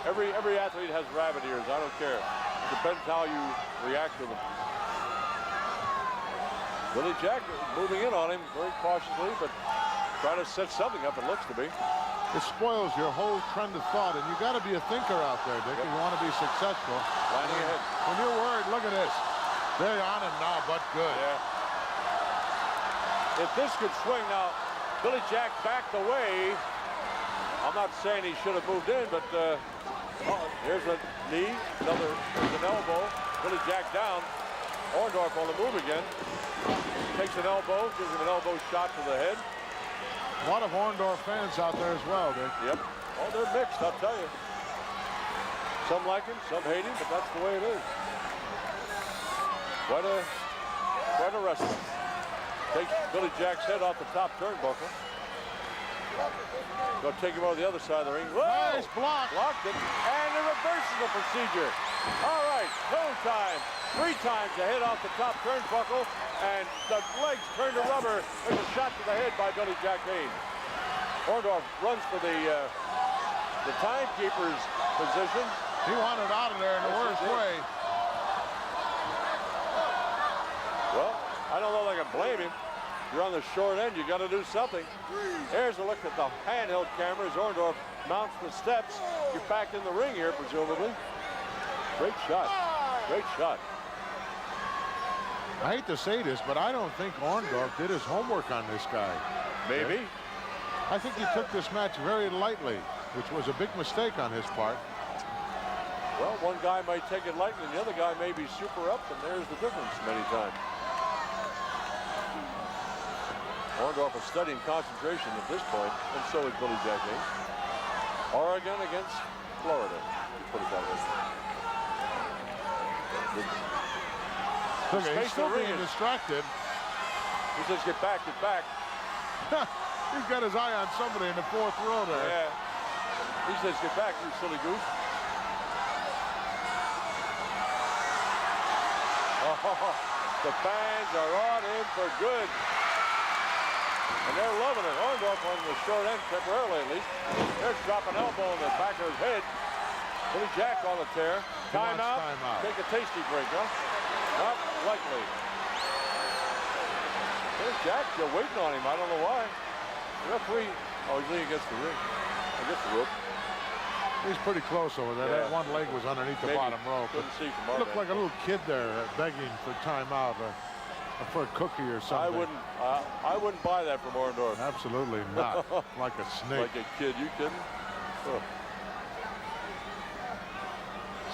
Speaker 18: every athlete has rabbit ears. I don't care. It depends how you react to them. Billy Jack moving in on him very cautiously, but trying to set something up, it looks to be.
Speaker 17: It spoils your whole trend of thought, and you got to be a thinker out there, Dick, if you want to be successful.
Speaker 18: Lining ahead.
Speaker 17: When you're worried, look at this. They're on him now, but good.
Speaker 18: Yeah. If this could swing now, Billy Jack backed away. I'm not saying he should have moved in, but here's a knee, there's an elbow. Billy Jack down. Orndorff on the move again. Takes an elbow, gives him an elbow shot to the head.
Speaker 17: A lot of Orndorff fans out there as well, Dick.
Speaker 18: Yep. Oh, they're mixed, I'll tell you. Some like him, some hate him, but that's the way it is. Quite a wrestler. Takes Billy Jack's head off the top turnbuckle. Going to take him over the other side of the ring. Whoa!
Speaker 17: Nice block.
Speaker 18: Blocked it. And it reverses the procedure. All right, no time. 3 times the head off the top turnbuckle. And the legs turn to rubber. There's a shot to the head by Billy Jack Haynes. Orndorff runs for the timekeeper's position.
Speaker 17: He wanted out of there in the worst way.
Speaker 18: Well, I don't know if I can blame him. You're on the short end, you got to do something. Here's a look at the handheld camera as Orndorff mounts the steps. You're back in the ring here, presumably. Great shot. Great shot.
Speaker 17: I hate to say this, but I don't think Orndorff did his homework on this guy.
Speaker 18: Maybe.
Speaker 17: I think he took this match very lightly, which was a big mistake on his part.
Speaker 18: Well, one guy might take it lightly, and the other guy may be super up, and there's the difference many times. Orndorff is studying concentration at this point, and so is Billy Jack Haynes. Oregon against Florida. Put it that way.
Speaker 17: Okay, he's still being distracted.
Speaker 18: He says, get back, get back.
Speaker 17: He's got his eye on somebody in the 4th row there.
Speaker 18: Yeah. He says, get back, you silly goose. Oh, the fans are on in for good. And they're loving it. Orndorff on the short end temporarily, at least. There's dropping elbow in the back of his head. Billy Jack on the tear. Timeout. Take a tasty break, huh? Not likely. There's Jack still waiting on him. I don't know why. The referee. Oh, he's leaning against the ring. Against the rope.
Speaker 17: He's pretty close over there.
Speaker 18: Yeah.
Speaker 17: That one leg was underneath the bottom rope.
Speaker 18: Couldn't see from our
Speaker 17: Looked like a little kid there begging for timeout. For a cookie or something.
Speaker 18: I wouldn't buy that from Orndorff.
Speaker 17: Absolutely not. Like a snake.
Speaker 18: Like a kid, you kidding? Oh.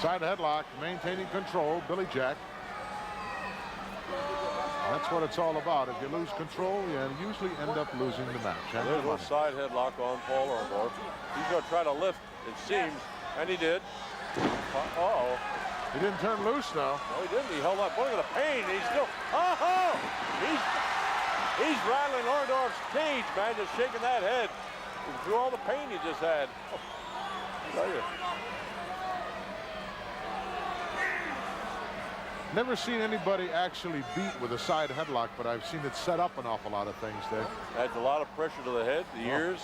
Speaker 17: Side headlock, maintaining control, Billy Jack. That's what it's all about. If you lose control, you usually end up losing the match.
Speaker 18: There's a little side headlock on Paul Orndorff. He's going to try to lift, it seems, and he did. Uh-oh.
Speaker 17: He didn't turn loose, though.
Speaker 18: No, he didn't. He held up. Look at the pain. He's still. Oh! He's rattling Orndorff's cage, man. Just shaking that head through all the pain he just had. Oh, I tell you.
Speaker 17: Never seen anybody actually beat with a side headlock, but I've seen it set up an awful lot of things there.
Speaker 18: Adds a lot of pressure to the head, the ears.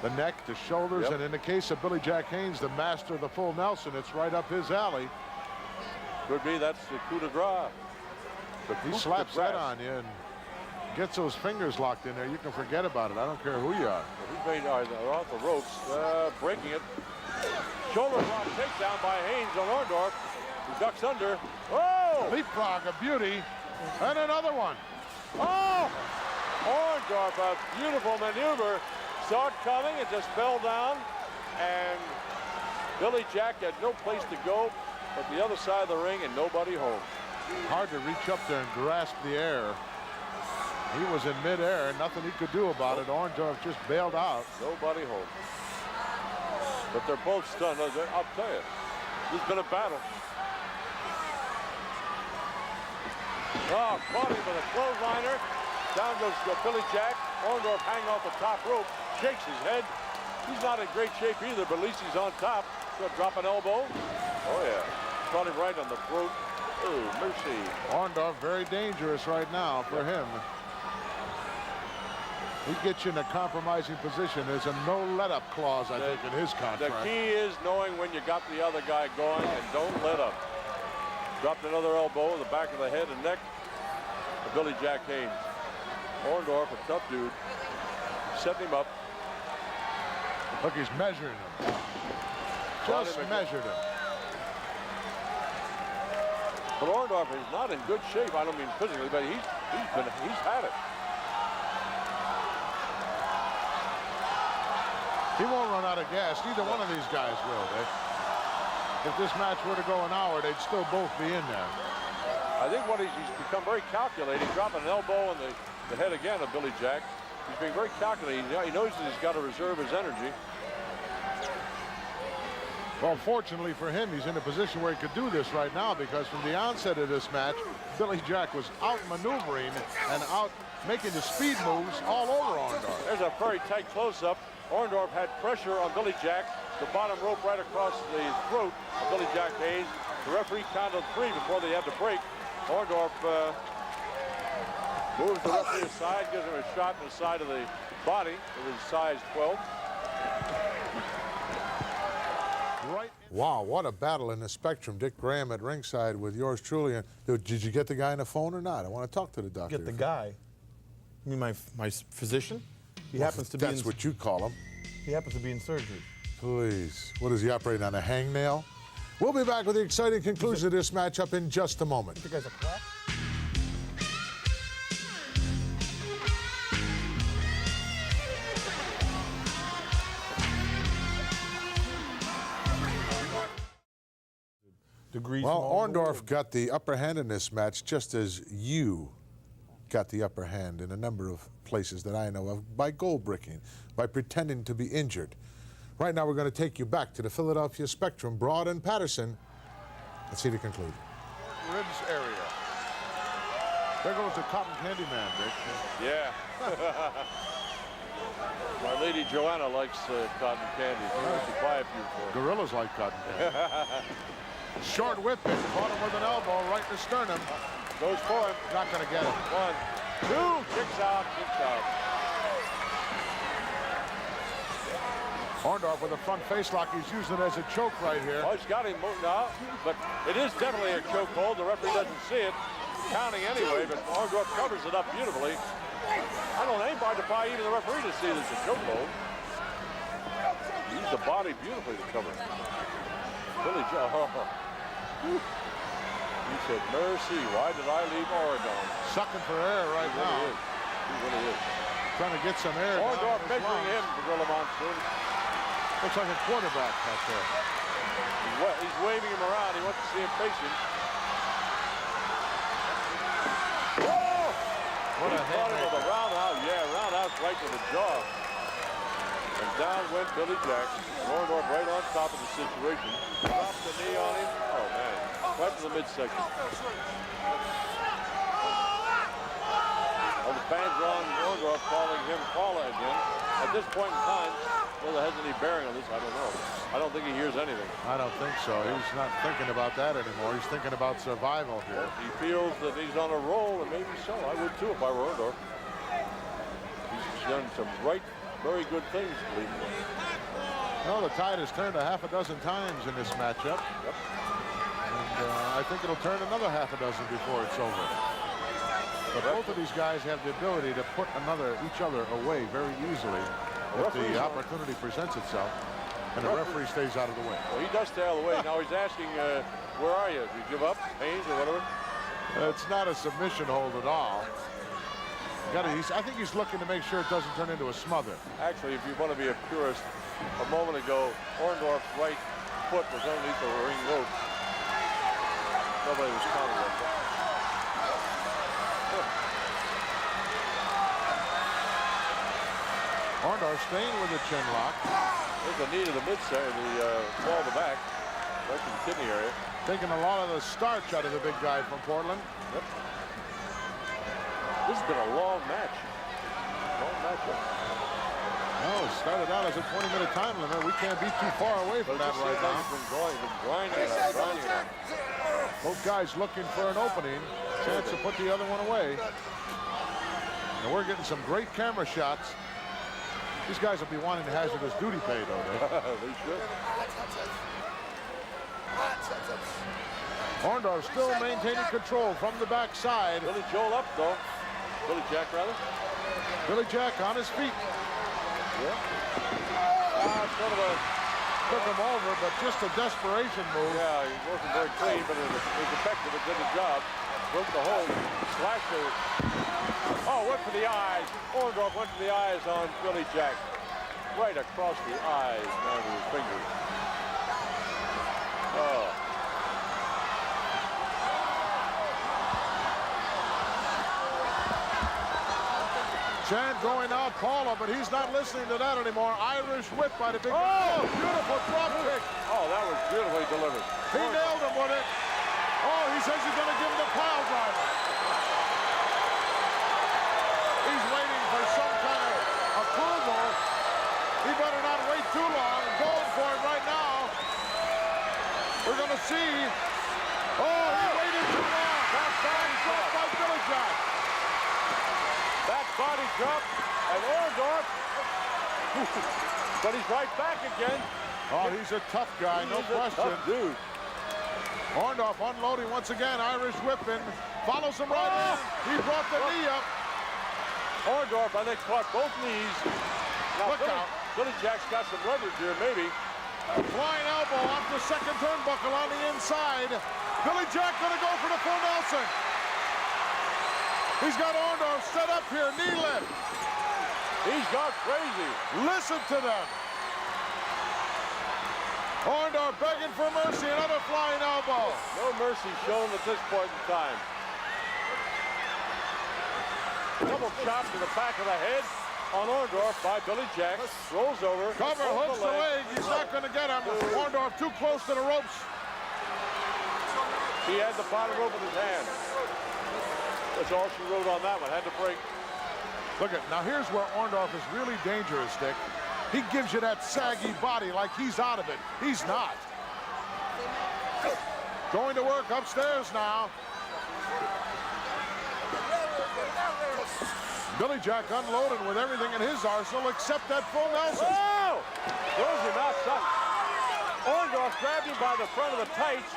Speaker 17: The neck, the shoulders,
Speaker 18: Yep.
Speaker 17: and in the case of Billy Jack Haynes, the master of the full Nelson, it's right up his alley.
Speaker 18: Could be that's the coup de grace.
Speaker 17: He slaps that on you, and gets those fingers locked in there, you can forget about it. I don't care who you are.
Speaker 18: Well, he's made off the ropes, breaking it. Shoulder drop takedown by Haynes on Orndorff. He ducks under. Oh!
Speaker 17: Leapfrog, a beauty. And another one.
Speaker 18: Oh! Orndorff, a beautiful maneuver. Saw it coming and just fell down. And Billy Jack had no place to go but the other side of the ring and nobody home.
Speaker 17: Hard to reach up there and grasp the air. He was in midair, nothing he could do about it. Orndorff just bailed out.
Speaker 18: Nobody home. But they're both stunned. I'll tell you, it's been a battle. Oh, caught him with a clothesliner. Down goes Billy Jack. Orndorff hanging off the top rope, shakes his head. He's not in great shape either, but at least he's on top. He'll drop an elbow. Oh, yeah. Caught him right on the throat. Oh, mercy.
Speaker 17: Orndorff very dangerous right now for him. He gets you in a compromising position. There's a no let-up clause, I think, in his contract.
Speaker 18: The key is knowing when you got the other guy going and don't let up. Dropped another elbow in the back of the head and neck to Billy Jack Haynes. Orndorff, a tough dude, setting him up.
Speaker 17: Look, he's measuring him. Just measured him.
Speaker 18: But Orndorff is not in good shape. I don't mean physically, but he's had it.
Speaker 17: He won't run out of gas. Neither one of these guys will, Dick. If this match were to go an hour, they'd still both be in there.
Speaker 18: I think what he's become very calculating, dropping an elbow in the head again of Billy Jack. He's being very calculating. He knows that he's got to reserve his energy.
Speaker 17: Well, fortunately for him, he's in a position where he could do this right now, because from the onset of this match, Billy Jack was out-maneuvering and out making the speed moves all over Orndorff.
Speaker 18: There's a very tight close-up. Orndorff had pressure on Billy Jack. The bottom rope right across the throat of Billy Jack Haynes. The referee counted 3 before they had to break. Orndorff moves the referee aside, gives him a shot in the side of the body. It was size 12.
Speaker 17: Right.
Speaker 1: Wow, what a battle in the Spectrum. Dick Graham at ringside with yours truly. Did you get the guy on the phone or not? I want to talk to the doctor.
Speaker 2: Get the guy? You mean my physician? He happens to be.
Speaker 1: That's what you call him.
Speaker 2: He happens to be in surgery.
Speaker 1: Please. What is he operating on, a hangnail? We'll be back with the exciting conclusion of this matchup in just a moment.
Speaker 2: You guys are crack?
Speaker 1: Well, Orndorff got the upper hand in this match, just as you got the upper hand in a number of places that I know of, by gold bricking, by pretending to be injured. Right now, we're going to take you back to the Philadelphia Spectrum, Broad and Patterson. Let's see the conclusion.
Speaker 17: Ribs area. There goes the cotton candy man, Dick.
Speaker 18: Yeah. My lady Joanna likes cotton candy. She should buy a few for her.
Speaker 17: Gorillas like cotton candy. Short whip it, caught him with an elbow right in the sternum.
Speaker 18: Goes for him.
Speaker 17: Not going to get him.
Speaker 18: 1, 2, kicks out, kicks out.
Speaker 17: Orndorff with a front face lock. He's using it as a choke right here.
Speaker 18: Oh, he's got him now, but it is definitely a choke hold. The referee doesn't see it. Counting anyway, but Orndorff covers it up beautifully. I don't aim hard to buy even the referee to see this a choke hold. Used the body beautifully to cover it. Billy Joe. He said, mercy, why did I leave Oregon?
Speaker 17: Sucking for air right
Speaker 18: He
Speaker 17: now.
Speaker 18: really is. He really is.
Speaker 17: Trying to get some air.
Speaker 18: Orndorff measuring him, Gorilla Monsoon.
Speaker 17: Looks like a quarterback out there.
Speaker 18: He's waving him around. He wants to see him patient. Oh!
Speaker 17: What a
Speaker 18: caught him with a roundhouse. Yeah, roundhouse right to the jaw. And down went Billy Jack. Orndorff right on top of the situation. Dropped the knee on him. Oh, man. Right to the midsection. Well, the fans are on Orndorff calling him Paula again. At this point in time, whether it has any bearing on this, I don't know. I don't think he hears anything.
Speaker 17: I don't think so. He's not thinking about that anymore. He's thinking about survival here.
Speaker 18: He feels that he's on a roll, and maybe so. I would too if I were Orndorff. He's done some very good things, believe me.
Speaker 17: No, the tide has turned a half a dozen times in this matchup.
Speaker 18: Yep.
Speaker 17: And I think it'll turn another half a dozen before it's over. But both of these guys have the ability to put each other away very easily if the opportunity presents itself, and the referee stays out of the way.
Speaker 18: Well, he does stay out of the way. Now he's asking, where are you? Do you give up? Haynes or whatever?
Speaker 17: It's not a submission hold at all. I think he's looking to make sure it doesn't turn into a smother.
Speaker 18: Actually, if you want to be a purist, a moment ago, Orndorff's right foot was underneath the ring rope. Nobody was counting that.
Speaker 17: Orndorff staying with the chin lock.
Speaker 18: There's the knee to the midsection, the ball to the back, right in the kidney area.
Speaker 17: Taking a lot of the starch out of the big guy from Portland.
Speaker 18: Yep. This has been a long match. Long matchup.
Speaker 17: No, it started out as a 20-minute time limit. We can't be too far away from that right now.
Speaker 18: Been grinding it out, grinding it out.
Speaker 17: Both guys looking for an opening, chance to put the other one away. And we're getting some great camera shots. These guys will be wanting hazardous duty pay, though.
Speaker 18: They should.
Speaker 17: Orndorff still maintaining control from the backside.
Speaker 18: Billy Joel up, though. Billy Jack, rather.
Speaker 17: Billy Jack on his feet.
Speaker 18: Yeah. Sort of a...
Speaker 17: Took him over, but just a desperation move.
Speaker 18: Yeah, he wasn't very clean, but it was effective. It did the job. Broke the hold. Slashed it. Oh, went for the eyes. Orndorff went for the eyes on Billy Jack. Right across the eyes, man, with his fingers. Oh.
Speaker 17: Chan throwing out Paula, but he's not listening to that anymore. Irish whip by the big... Oh, beautiful drop kick.
Speaker 18: Oh, that was beautifully delivered.
Speaker 17: He nailed him with it. Oh, he says he's going to give him the pile driver. He's waiting for some kind of approval. He better not wait too long. Going for it right now. We're going to see. Oh, he waited too long. That's body drop by Billy Jack.
Speaker 18: That body drop, and Orndorff. But he's right back again.
Speaker 17: Oh, he's a tough guy, no question.
Speaker 18: Tough dude.
Speaker 17: Orndorff unloading once again. Irish whipping. Follows him right in. He brought the knee up.
Speaker 18: Orndorff, I think, caught both knees. Now,
Speaker 17: Look out.
Speaker 18: Billy Jack's got some leverage here, maybe.
Speaker 17: Flying elbow off the second turnbuckle on the inside. Billy Jack gonna go for the full Nelson. He's got Orndorff set up here, knee lift.
Speaker 18: He's gone crazy.
Speaker 17: Listen to them. Orndorff begging for mercy, another flying elbow.
Speaker 18: No mercy shown at this point in time. Double chop to the back of the head on Orndorff by Billy Jack. Rolls over.
Speaker 17: Cover, hooks the leg. He's not going to get him. Orndorff too close to the ropes.
Speaker 18: He had the bottom rope in his hand. That's all she wrote on that one. Had to break.
Speaker 17: Look at, now here's where Orndorff is really dangerous, Dick. He gives you that saggy body like he's out of it. He's not. Going to work upstairs now. Billy Jack unloaded with everything in his arsenal except that full Nelson.
Speaker 18: Oh! Throws him outside. Orndorff grabbed him by the front of the tights,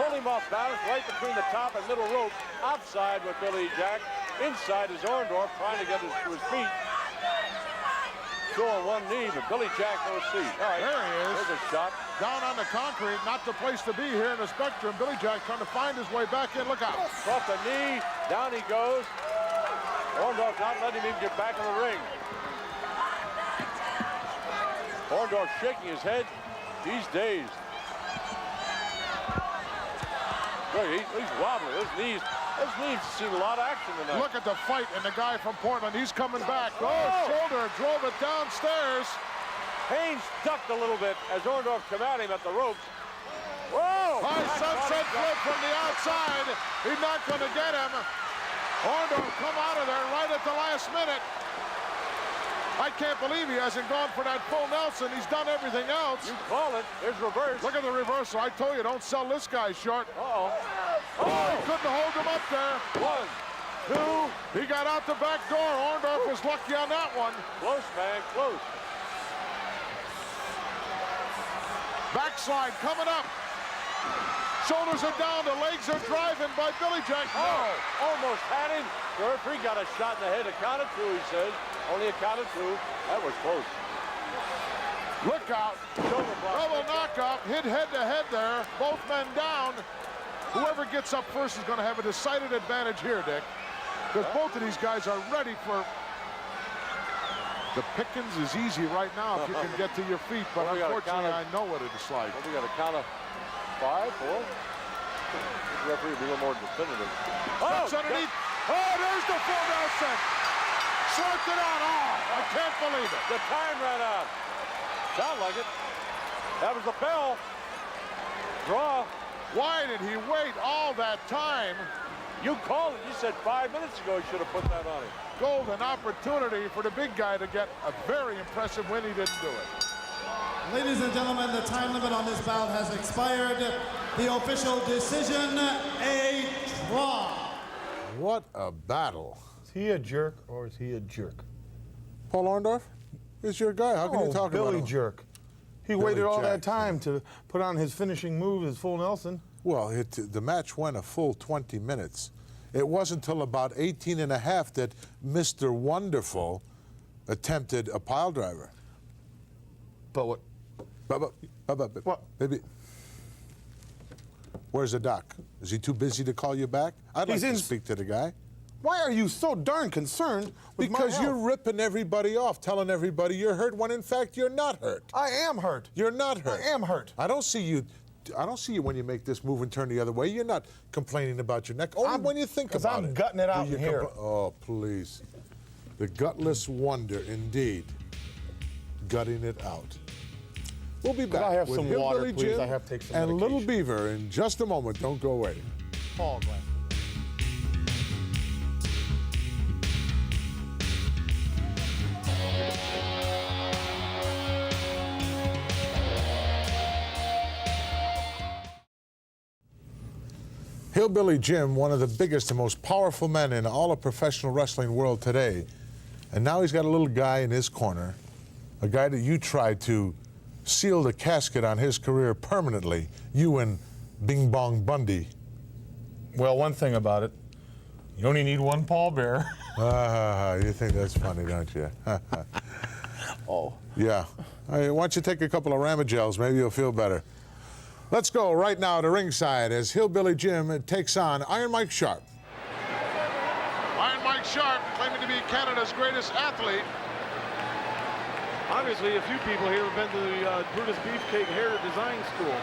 Speaker 18: pulled him off balance right between the top and middle rope. Outside with Billy Jack. Inside is Orndorff trying to get to his feet. On one knee, but Billy Jack knows see. All right,
Speaker 17: there he is.
Speaker 18: There's a shot.
Speaker 17: Down on the concrete, not the place to be here in the Spectrum. Billy Jack trying to find his way back in. Look out.
Speaker 18: Off the knee, down he goes. Orndorff not letting him get back in the ring. Orndorff shaking his head. He's dazed. Look, he's wobbling. His knees seen a lot of action tonight.
Speaker 17: Look at the fight and the guy from Portland. He's coming back. Oh, shoulder drove it downstairs.
Speaker 18: Haynes ducked a little bit as Orndorff came at him at the ropes. Whoa!
Speaker 17: High sunset flip from the outside. He's not going to get him. Orndorff come out of there right at the last minute. I can't believe he hasn't gone for that full Nelson. He's done everything else.
Speaker 18: You call it. There's reverse.
Speaker 17: Look at the reversal. I told you, don't sell this guy short.
Speaker 18: Uh-oh.
Speaker 17: Oh, he couldn't hold him up there.
Speaker 18: 1, 2.
Speaker 17: He got out the back door. Orndorff was lucky on that one.
Speaker 18: Close, man, close.
Speaker 17: Backslide coming up. Shoulders are down, the legs are driving by Billy Jack.
Speaker 18: Oh, almost had him. The referee got a shot in the head. A count of 2, he says. Only a count of 2. That was close.
Speaker 17: Look out. Double knockout, hit head to head there. Both men down. Whoever gets up first is going to have a decided advantage here, Dick. Because both of these guys are ready for... The pickings is easy right now if you can get to your feet, but unfortunately I know what it is like.
Speaker 18: Well, we got a count of 5, 4. The referee will be a little more definitive.
Speaker 17: Oh, underneath. Oh, there's the full Nelson. Swerved it out. Oh, I can't believe it.
Speaker 18: The time ran out. Sound like it. That was the bell. Draw.
Speaker 17: Why did he wait all that time?
Speaker 18: You called it. You said 5 minutes ago he should have put that on him.
Speaker 17: Golden opportunity for the big guy to get a very impressive win. He didn't do it.
Speaker 13: Ladies and gentlemen, the time limit on this bout has expired. The official decision, a draw.
Speaker 1: What a battle.
Speaker 2: Is he a jerk or is he a jerk?
Speaker 1: Paul Orndorff is your guy. How can you talk about him?
Speaker 2: Billy Jerk. He waited all that time to put on his finishing move, his full Nelson.
Speaker 1: Well, the match went a full 20 minutes. It wasn't until about 18 and a half that Mr. Wonderful attempted a pile driver.
Speaker 2: But what?
Speaker 1: What? Maybe. Where's the doc? Is he too busy to call you back? I'd like to speak to the guy.
Speaker 2: Why are you so darn concerned with my
Speaker 1: Because
Speaker 2: health?
Speaker 1: you're ripping everybody off, telling everybody you're hurt when in fact you're not hurt.
Speaker 2: I am hurt.
Speaker 1: You're not hurt.
Speaker 2: I am hurt.
Speaker 1: I don't see you when you make this move and turn the other way. You're not complaining about your neck. Only when you think about it.
Speaker 2: Because I'm gutting it out in here.
Speaker 1: Oh, please. The gutless wonder, indeed. Gutting it out. We'll be back
Speaker 2: I have
Speaker 1: with
Speaker 2: some water,
Speaker 1: Hillbilly
Speaker 2: please?
Speaker 1: Jim
Speaker 2: I have to take some
Speaker 1: and
Speaker 2: medication.
Speaker 1: Little Beaver in just a moment. Don't go away.
Speaker 2: Paul Glass.
Speaker 1: Hillbilly Jim, one of the biggest and most powerful men in all of professional wrestling world today. And now he's got a little guy in his corner, a guy that you tried to seal the casket on his career permanently, you and Bing Bong Bundy.
Speaker 2: Well, one thing about it, you only need one pallbearer.
Speaker 1: You think that's funny, don't you?
Speaker 2: Oh.
Speaker 1: Yeah. Why don't you take a couple of Ramagels, maybe you'll feel better. Let's go right now to ringside as Hillbilly Jim takes on Iron Mike Sharp.
Speaker 17: Iron Mike Sharp, claiming to be Canada's greatest athlete.
Speaker 5: Obviously, a few people here have been to the Brutus Beefcake Hair Design School.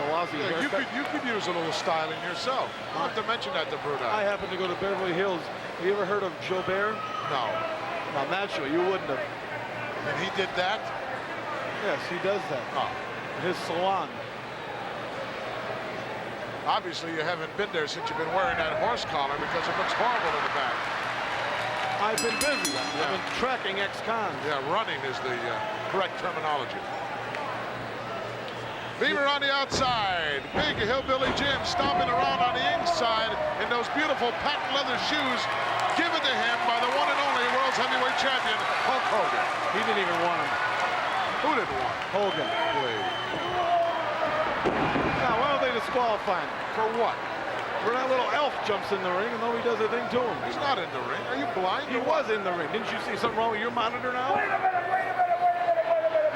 Speaker 5: A lousy haircut.
Speaker 17: You could use a little styling yourself. You have to mention that to Brutus.
Speaker 5: I happen to go to Beverly Hills. Have you ever heard of Jobert?
Speaker 17: No.
Speaker 5: Now, naturally, you wouldn't have.
Speaker 17: And he did that?
Speaker 5: Yes, he does that.
Speaker 17: Oh.
Speaker 5: His salon.
Speaker 17: Obviously, you haven't been there since you've been wearing that horse collar because it looks horrible in the back.
Speaker 5: I've been busy. I've been tracking ex-cons.
Speaker 17: Yeah, running is the correct terminology. Beaver on the outside. Big Hillbilly Jim stomping around on the inside in those beautiful patent leather shoes given to him by the one and only world's heavyweight champion, Hulk Hogan.
Speaker 5: He didn't even want him.
Speaker 17: Who didn't want him?
Speaker 5: Hogan. Now, why don't they disqualify him?
Speaker 17: For what?
Speaker 5: For that little elf jumps in the ring and nobody does a thing to him.
Speaker 17: He's not in the ring. Are you blind?
Speaker 5: He was in the ring. Didn't you see something wrong with your monitor now?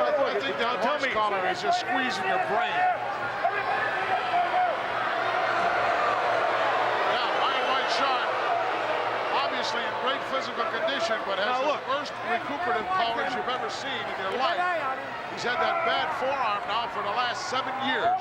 Speaker 17: I think that horse collar is just squeezing your brain. Yeah, Iron Mike Sharp, obviously in great physical condition, but has the worst recuperative powers you've ever seen in your life. He's had that bad forearm now for the last 7 years.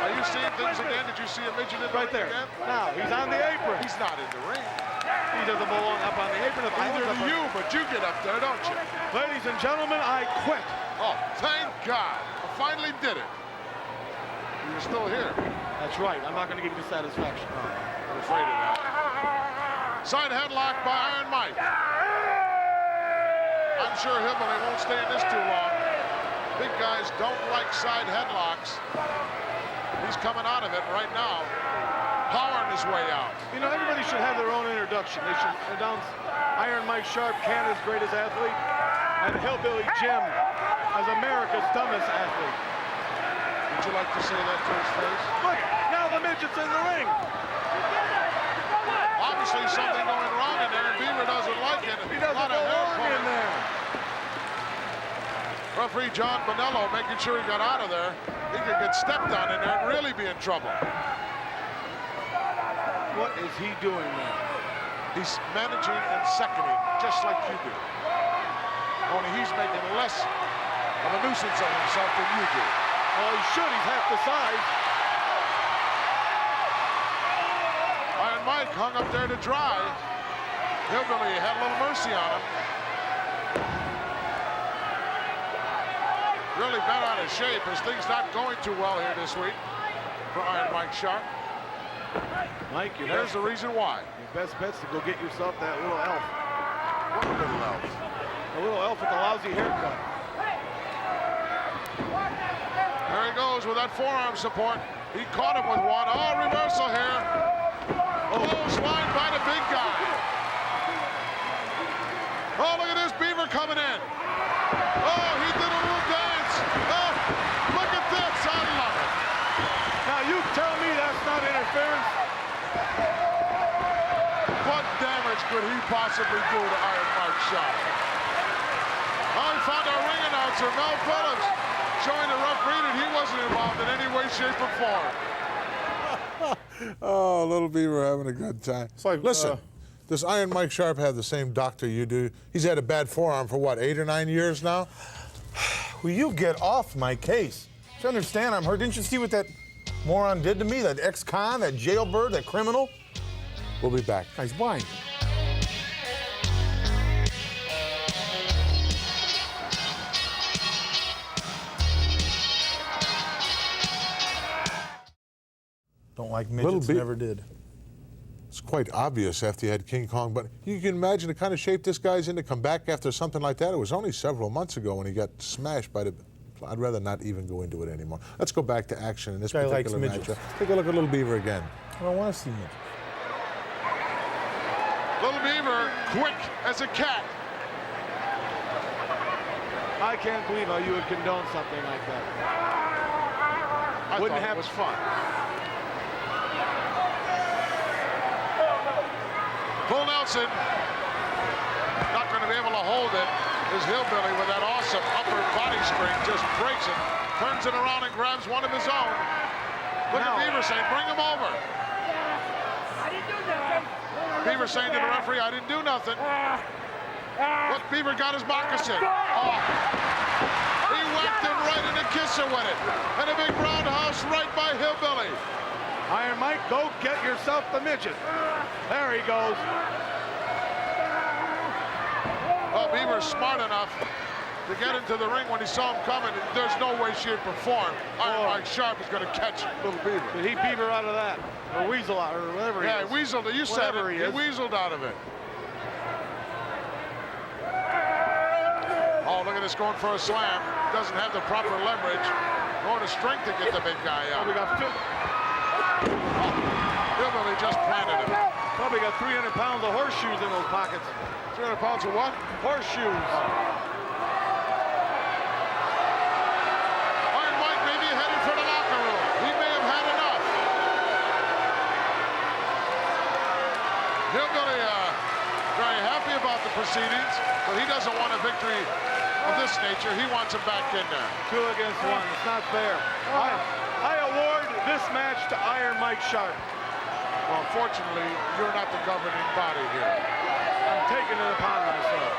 Speaker 17: Are you seeing things again? Did you see a midget in the ring
Speaker 5: there
Speaker 17: again?
Speaker 5: Now, he's on the apron.
Speaker 17: He's not in the ring.
Speaker 5: He doesn't belong up on the apron.
Speaker 17: Neither do you, but you get up there, don't you?
Speaker 5: Ladies and gentlemen, I quit.
Speaker 17: Oh, thank God. I finally did it. You're still here.
Speaker 5: That's right. I'm not going to give you the satisfaction.
Speaker 17: I'm afraid of that. Side headlock by Iron Mike. I'm sure Hillbilly won't stay in this too long. Big guys don't like side headlocks. He's coming out of it right now, powering his way out.
Speaker 5: You know, everybody should have their own introduction. They should announce Iron Mike Sharp, Canada's greatest athlete.
Speaker 3: And Hillbilly Jim as America's dumbest athlete.
Speaker 17: Would you like to say that to his face?
Speaker 3: Look, now the midget's in the ring.
Speaker 17: Obviously something going wrong in there, and Beaver doesn't like it.
Speaker 3: He doesn't belong in there.
Speaker 17: Referee John Bonello making sure he got out of there. He could get stepped on in there and really be in trouble.
Speaker 3: What is he doing there?
Speaker 17: He's managing and seconding, just like you do. Only he's making less of a nuisance of himself than you do.
Speaker 3: Well, he should. He's half the size.
Speaker 17: Iron Mike hung up there to dry. Hillbilly had a little mercy on him. Really bent out of shape as things not going too well here this week for Iron Mike Sharp.
Speaker 3: Mike,
Speaker 17: there's the reason why.
Speaker 3: Your best bet's to go get yourself that little elf.
Speaker 17: What little elf?
Speaker 3: The little elf with the lousy haircut.
Speaker 17: There he goes with that forearm support. He caught him with one. Oh, reversal here. Close line by the big guy. Oh, look at this Beaver coming in. Oh, he did a little dance. Oh, look at this. I love it.
Speaker 3: Now you tell me that's not interference.
Speaker 17: What damage could he possibly do to Iron Mike Sharp? Oh, we found our ring announcer, Mel Phillips, showing the referee that he wasn't involved in any way, shape, or form. Oh, little Beaver having a good time.
Speaker 2: Like,
Speaker 17: listen, does Iron Mike Sharp have the same doctor you do? He's had a bad forearm for what, 8 or 9 years now?
Speaker 2: Will you get off my case? Do you understand I'm hurt? Didn't you see what that moron did to me? That ex-con, that jailbird, that criminal?
Speaker 17: We'll be back.
Speaker 2: Guys, why? Don't like midgets, never did.
Speaker 17: It's quite obvious after you had King Kong, but you can imagine the kind of shape this guy's in to come back after something like that. It was only several months ago when he got smashed by the... I'd rather not even go into it anymore. Let's go back to action in this particular match. Take a look at Little Beaver again.
Speaker 2: I don't want to see midgets.
Speaker 17: Little Beaver, quick as a cat.
Speaker 3: I can't believe how you would condone something like that.
Speaker 17: I thought it was fun. Bull Nelson, not going to be able to hold it. His Hillbilly with that awesome upper body string just breaks it, turns it around and grabs one of his own. Look at Beaver saying, bring him over. Beaver saying to the referee, I didn't do nothing. Look, Beaver got his moccasin. Oh. He whacked him right in the kisser with it. And a big roundhouse right by Hillbilly.
Speaker 3: Iron Mike, go get yourself the midget. There he goes.
Speaker 17: Well, Beaver's smart enough to get into the ring when he saw him coming. There's no way, shape, or form Iron Mike Sharp is going to catch Little Beaver.
Speaker 3: Did he Beaver out of that? Or weasel out, or whatever he is.
Speaker 17: Yeah, he weaseled it. You said it. He weaseled out of it. Oh, look at this going for a slam. Doesn't have the proper leverage. Going to strength to get the big guy out.
Speaker 3: We got
Speaker 17: Hillbilly just planted him.
Speaker 3: Probably got 300 pounds of horseshoes in those pockets.
Speaker 17: 300 pounds of what?
Speaker 3: Horseshoes.
Speaker 17: Iron Mike may be headed for the locker room. He may have had enough. Hillbilly very happy about the proceedings, but he doesn't want a victory of this nature. He wants him back in there.
Speaker 3: 2 against 1. It's not fair. I award this match to Iron Mike Sharp.
Speaker 17: Well, unfortunately, you're not the governing body here.
Speaker 3: I'm taking it upon myself.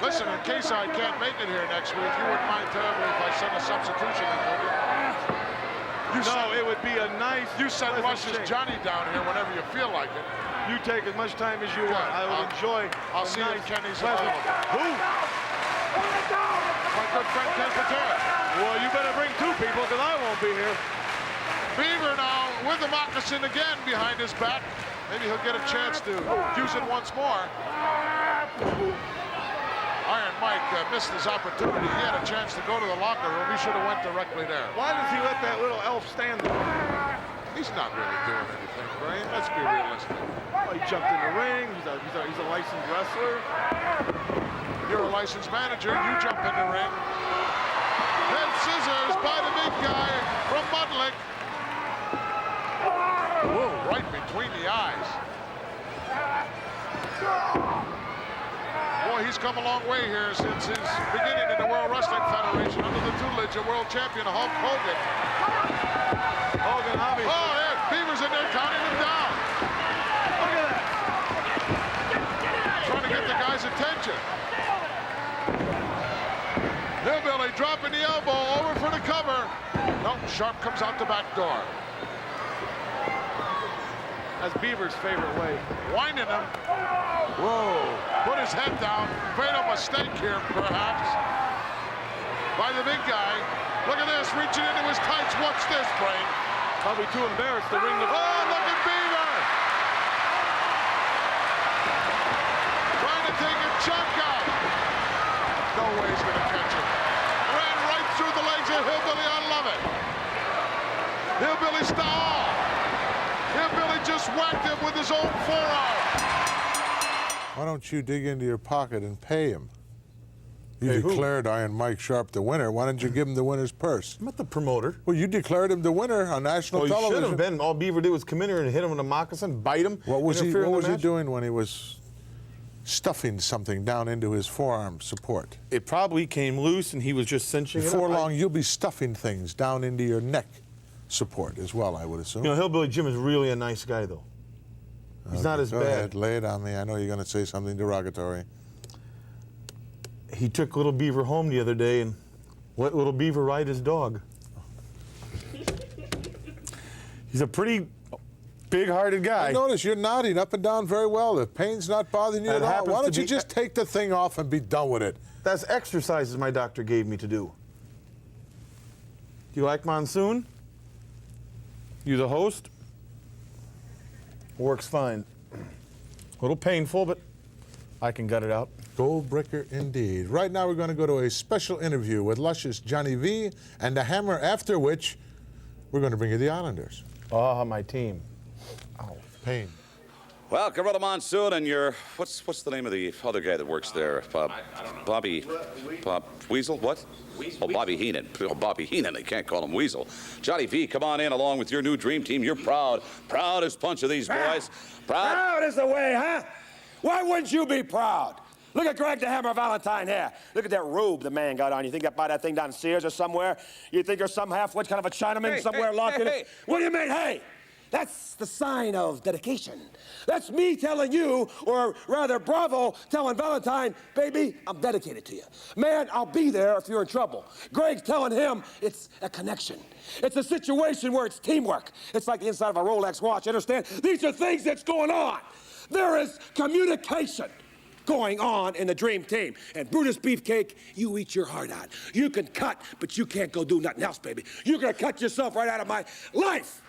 Speaker 17: Listen, in case I can't make it here next week, you wouldn't mind terribly if I send a substitution in, would you?
Speaker 3: It would be a nice...
Speaker 17: You send Rush's Johnny down here whenever you feel like it.
Speaker 3: You take as much time as you want. I will enjoy.
Speaker 17: I'll see if Kenny's available.
Speaker 3: Who?
Speaker 17: My good friend Ken Patera.
Speaker 3: Well, you better bring 2 people because I won't be here.
Speaker 17: Beaver now with the moccasin again behind his back. Maybe he'll get a chance to use it once more. Iron Mike missed his opportunity. He had a chance to go to the locker room. He should have went directly there.
Speaker 3: Why does he let that little elf stand there?
Speaker 17: He's not really doing anything, Brian. Let's be realistic. Oh, he jumped in the ring. He's a licensed wrestler. You're a licensed manager. You jump in the ring. Head scissors by the big guy from Mudlick. Whoa, right between the eyes. Boy, he's come a long way here since his beginning in the World Wrestling Federation under the tutelage of world champion Hulk Hogan.
Speaker 3: Hogan, obviously.
Speaker 17: Oh, yeah, Beaver's in there counting him down.
Speaker 3: Look at that.
Speaker 17: Trying to get the guy's attention. Hillbilly dropping the elbow over for the cover. No, Sharp comes out the back door.
Speaker 3: That's Beaver's favorite way.
Speaker 17: Winding him. Whoa. Put his head down. Made a mistake here, perhaps. By the big guy. Look at this, reaching into his tights. What's this, Brain?
Speaker 3: Probably too embarrassed to ring the...
Speaker 17: Oh, look at Beaver! Trying to take a chunk out. No way he's going to catch him. Ran right through the legs of Hillbilly. I love it. Hillbilly style. Hillbilly just whacked him with his own forearm.
Speaker 1: Why don't you dig into your pocket and pay him? You
Speaker 2: Hey, who?
Speaker 1: declared Iron Mike Sharp the winner. Why didn't you give him the winner's purse?
Speaker 2: I'm not the promoter.
Speaker 1: Well, you declared him the winner on national
Speaker 2: Oh, he
Speaker 1: television.
Speaker 2: should have been. All Beaver did was come in here and hit him with a moccasin, bite him.
Speaker 1: What was he
Speaker 2: interfere in the match.
Speaker 1: doing when he was stuffing something down into his forearm support?
Speaker 2: It probably came loose and he was just cinching
Speaker 1: Before
Speaker 2: it up.
Speaker 1: long, you'll be stuffing things down into your neck support as well, I would assume.
Speaker 2: You know, Hillbilly Jim is really a nice guy, though. He's not as
Speaker 1: Go
Speaker 2: bad.
Speaker 1: ahead, lay it on me. I know you're going to say something derogatory.
Speaker 2: He took Little Beaver home the other day and let Little Beaver ride his dog. He's a pretty big-hearted guy.
Speaker 1: I notice you're nodding up and down very well. The pain's not bothering you
Speaker 2: That
Speaker 1: at all.
Speaker 2: happens
Speaker 1: Why
Speaker 2: to
Speaker 1: don't you
Speaker 2: be-
Speaker 1: just take the thing off and be done with it?
Speaker 2: That's exercises my doctor gave me to do. Do you like Monsoon? You the host? Works fine. A little painful, but I can gut it out.
Speaker 1: Goldbricker indeed. Right now we're going to go to a special interview with luscious Johnny V and the Hammer, after which we're going to bring you the Islanders.
Speaker 2: Ah, my team.
Speaker 1: Ow, pain.
Speaker 14: Well, Gorilla Monsoon and your, what's the name of the other guy that works there? Bobby Weasel, what? Oh, Bobby Heenan. Oh, Bobby Heenan, they can't call him Weasel. Johnny V, come on in along with your new dream team. You're proud as punch of these boys.
Speaker 19: Proud is the way, huh? Why wouldn't you be proud? Look at Greg the Hammer Valentine here. Look at that robe the man got on. You think that buy that thing down Sears or somewhere? You think you're some half-wit kind of a Chinaman somewhere locked in it? What do you mean, hey? That's the sign of dedication. That's me telling you, or rather Bravo telling Valentine, baby, I'm dedicated to you. Man, I'll be there if you're in trouble. Greg's telling him it's a connection. It's a situation where it's teamwork. It's like the inside of a Rolex watch, understand? These are things that's going on. There is communication going on in the dream team. And Brutus Beefcake, you eat your heart out. You can cut, but you can't go do nothing else, baby. You're gonna cut yourself right out of my life.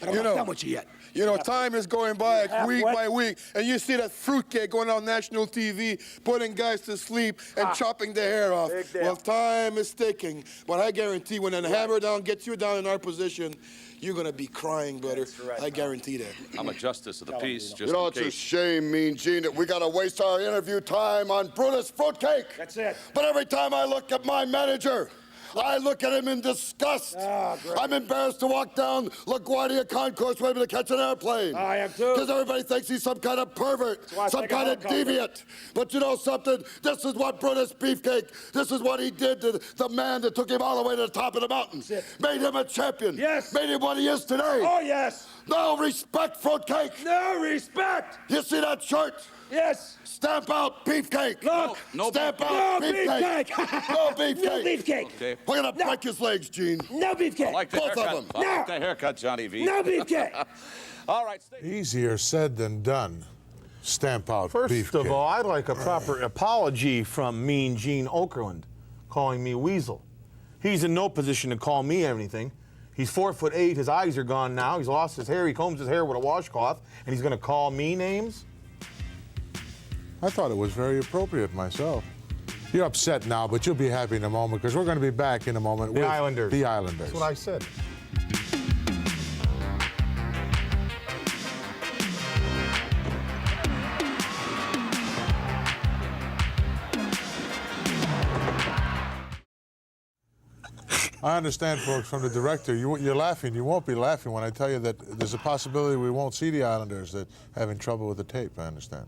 Speaker 19: But I'm not done with you yet.
Speaker 20: You know, time is going by week by week, and you see that fruitcake going on national TV, putting guys to sleep and chopping their hair off. Well, time is ticking, but I guarantee when the hammer down gets you down in our position, you're gonna be crying, brother. I guarantee that.
Speaker 14: I'm a justice of the peace, just
Speaker 20: You know,
Speaker 14: in
Speaker 20: it's a
Speaker 14: case.
Speaker 20: shame, Mean Gene, that we gotta waste our interview time on Brutus Fruitcake.
Speaker 19: That's it.
Speaker 20: But every time I look at my manager, I look at him in disgust. I'm embarrassed to walk down LaGuardia Concourse waiting to catch an airplane.
Speaker 19: I am too.
Speaker 20: Because everybody thinks he's some kind of pervert, some kind of deviant. But you know something? This is what Brutus Beefcake, this is what he did to the man that took him all the way to the top of the mountain. Made him a champion.
Speaker 19: Yes.
Speaker 20: Made him what he is today.
Speaker 19: Oh, yes.
Speaker 20: No respect, Fruitcake.
Speaker 19: No respect.
Speaker 20: You see that shirt?
Speaker 19: Yes.
Speaker 20: Stamp out Beefcake.
Speaker 19: Look.
Speaker 20: Stamp out Beefcake. No Beefcake.
Speaker 19: No Beefcake.
Speaker 14: Okay.
Speaker 20: We're gonna break his legs, Gene.
Speaker 19: No Beefcake.
Speaker 14: I like the
Speaker 20: Both
Speaker 14: haircut.
Speaker 20: of them.
Speaker 14: I like the haircut, Johnny V.
Speaker 19: No Beefcake.
Speaker 14: All right, stay.
Speaker 1: Easier said than done. Stamp out
Speaker 2: First
Speaker 1: beefcake.
Speaker 2: of all, I'd like a proper apology from Mean Gene Okerlund, calling me Weasel. He's in no position to call me anything. He's 4'8", his eyes are gone now, he's lost his hair, he combs his hair with a washcloth, and he's gonna call me names?
Speaker 1: I thought it was very appropriate myself. You're upset now, but you'll be happy in a moment because we're going to be back in a moment with
Speaker 2: Islanders.
Speaker 1: the Islanders.
Speaker 2: That's what I said.
Speaker 1: I understand, folks, from the director, you're laughing. You won't be laughing when I tell you that there's a possibility we won't see the Islanders that having trouble with the tape, I understand.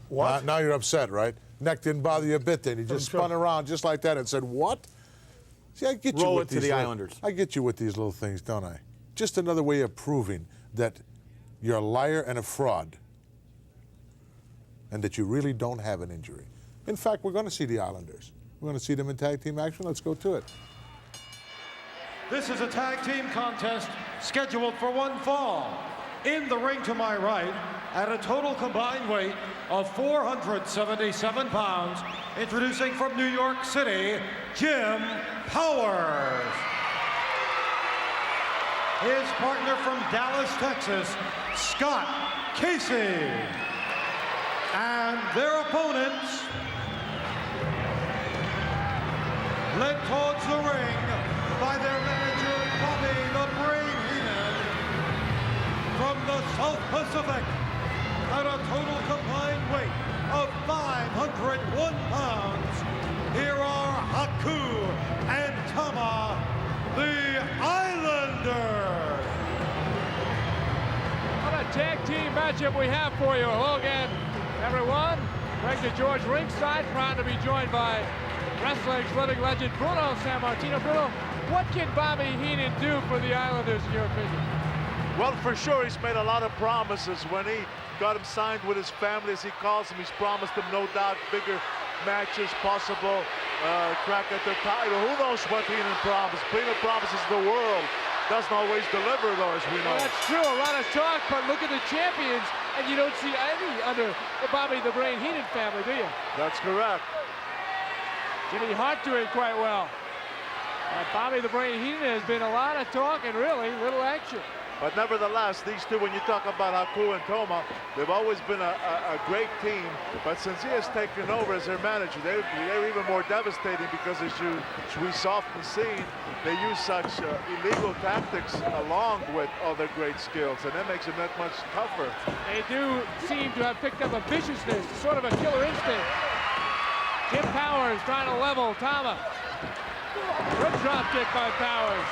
Speaker 2: What?
Speaker 1: Now you're upset, right? Neck didn't bother you a bit then. You just spun around just like that and said, what? See, I get you
Speaker 2: Roll
Speaker 1: with
Speaker 2: it to
Speaker 1: these
Speaker 2: the
Speaker 1: little-
Speaker 2: Islanders.
Speaker 1: I get you with these little things, don't I? Just another way of proving that you're a liar and a fraud and that you really don't have an injury. In fact, we're going to see the Islanders. We're going to see them in tag team action. Let's go to it.
Speaker 13: This is a tag team contest scheduled for one fall. In the ring to my right, at a total combined weight of 477 pounds, introducing from New York City, Jim Powers. His partner from Dallas, Texas, Scott Casey. And their opponents, led towards the ring by their manager, Bobby the Brain Heenan. From the South Pacific, at a total combined weight of 501 pounds, here are Haku and Tama, the Islanders.
Speaker 4: What a tag team matchup we have for you. Hello again, everyone. Greg DeGeorge ringside, proud to be joined by wrestling's living legend Bruno Sammartino. Bruno, what can Bobby Heenan do for the Islanders, in your opinion?
Speaker 17: Well, for sure, he's made a lot of promises. When he got him signed with his family, as he calls them, he's promised them, no doubt, bigger matches, possible crack at the title. Who knows what Heenan promised? Heenan promises the world. Doesn't always deliver, though, as we know.
Speaker 4: Well, that's true. A lot of talk, but look at the champions, and you don't see any under the Bobby the Brain Heenan family, do you?
Speaker 17: That's correct.
Speaker 4: Jimmy Hart doing quite well. Bobby the Brain Heenan has been a lot of talk and really little action.
Speaker 17: But nevertheless, these two, when you talk about Haku and Toma, they've always been a great team. But since he has taken over as their manager, they're even more devastating because, as we've often seen, they use such illegal tactics along with other great skills, and that makes them that much tougher.
Speaker 4: They do seem to have picked up a viciousness, sort of a killer instinct. Jim Powers trying to level Tama. Good drop kick by Powers.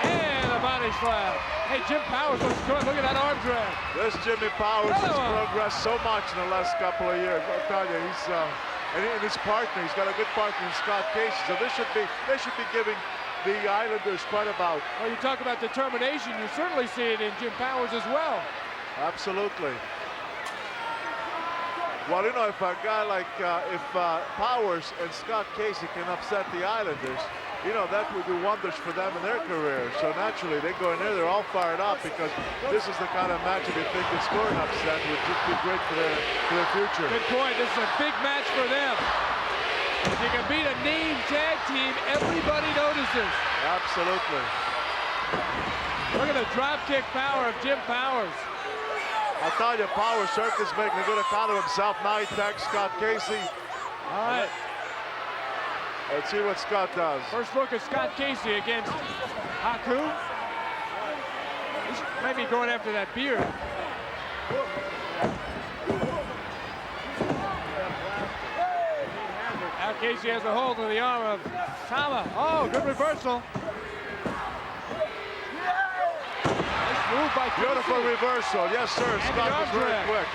Speaker 4: And a body slam. Hey, Jim Powers looks good. Look at that arm drag.
Speaker 17: This Jimmy Powers has progressed so much in the last couple of years. I'll tell you, and his partner, he's got a good partner in Scott Casey. So they should be giving the Islanders quite a bout.
Speaker 4: Well, you talk about determination. You certainly see it in Jim Powers as well.
Speaker 17: Absolutely. Well, you know, if a guy like Powers and Scott Casey can upset the Islanders, you know, that would do wonders for them in their career. So naturally, they go in there, they're all fired up because this is the kind of match, if you think the score an upset, would just be great for their future.
Speaker 4: Good point. This is a big match for them. If you can beat a named tag team, everybody notices.
Speaker 17: Absolutely.
Speaker 4: Look at the drop kick power of Jim Powers.
Speaker 17: I'll tell you, Powers certainly is making a good account of himself. Now he tags Scott Casey.
Speaker 4: All right.
Speaker 17: Let's see what Scott does.
Speaker 4: First look at Scott Casey against Haku. He's maybe going after that beard. Now Casey has a hold of the arm of Tama. Oh, good reversal. Nice move by Casey.
Speaker 17: Beautiful reversal. Yes, sir. Scott was very quick.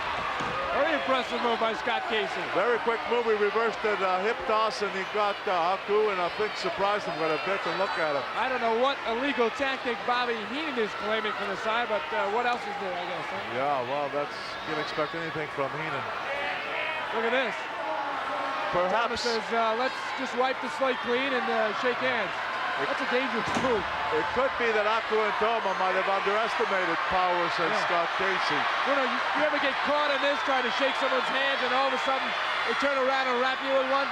Speaker 4: Very impressive move by Scott Casey.
Speaker 17: Very quick move. He reversed it, hip toss, and he got Haku, and I think surprised him quite a bit. And look at him.
Speaker 4: I don't know what illegal tactic Bobby Heenan is claiming from the side, but what else is there, I guess? Huh?
Speaker 17: Yeah, well, you can't expect anything from Heenan.
Speaker 4: Look at this.
Speaker 17: Perhaps.
Speaker 4: Thomas says, let's just wipe the slate clean and shake hands. That's a dangerous move.
Speaker 17: It could be that Haku and Toma might have underestimated Powers and Scott Casey.
Speaker 4: You know, you ever get caught in this, trying to shake someone's hands, and all of a sudden they turn around and wrap you in one?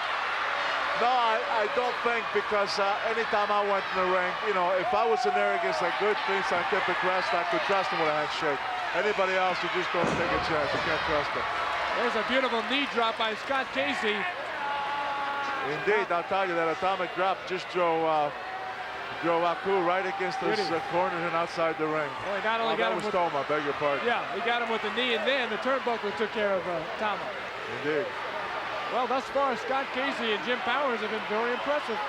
Speaker 17: No, I don't think, because anytime I went in the ring, you know, if I was in there against a good, clean, scientific wrestler, I could trust him with a handshake. Anybody else, you just don't take a chance. You can't trust them.
Speaker 4: There's a beautiful knee drop by Scott Casey.
Speaker 17: Indeed, I'll tell you, that atomic drop just drove Haku right against his corner and outside the ring.
Speaker 4: Well, he not only got him with
Speaker 17: Toma, beg your pardon.
Speaker 4: Yeah, he got him with the knee, and then the turnbuckle took care of Tama.
Speaker 17: Indeed.
Speaker 4: Well, thus far, Scott Casey and Jim Powers have been very impressive.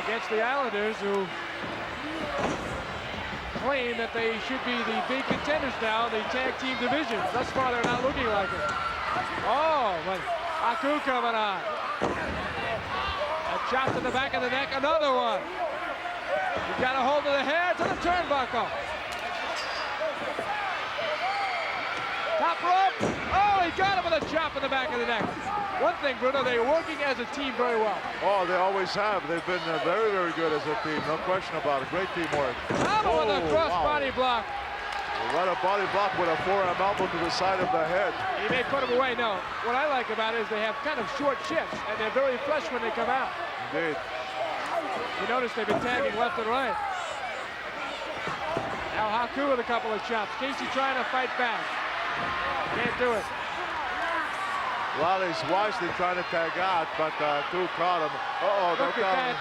Speaker 21: against the Islanders, who claim that they should be the big contenders now in the tag team division. Thus far, they're not looking like it. Oh, but Haku coming on. A chop to the back of the neck, another one. He got a hold of the hair to the turnbuckle. Top rope. Oh, he got him with a chop in the back of the neck. One thing, Bruno, they're working as a team very well.
Speaker 17: Oh, they always have. They've been very, very good as a team. No question about it. Great teamwork.
Speaker 21: Tama with a cross-body block.
Speaker 17: What a body block with a forearm elbow to the side of the head.
Speaker 21: He may put him away. No, what I like about it is they have kind of short shifts, and they're very fresh when they come out.
Speaker 17: Indeed.
Speaker 21: You notice they've been tagging left and right. Now Haku with a couple of chops. Casey trying to fight back. Can't do it.
Speaker 17: Well, he's wisely trying to tag out, but thru caught him. Uh-oh,
Speaker 21: look at that.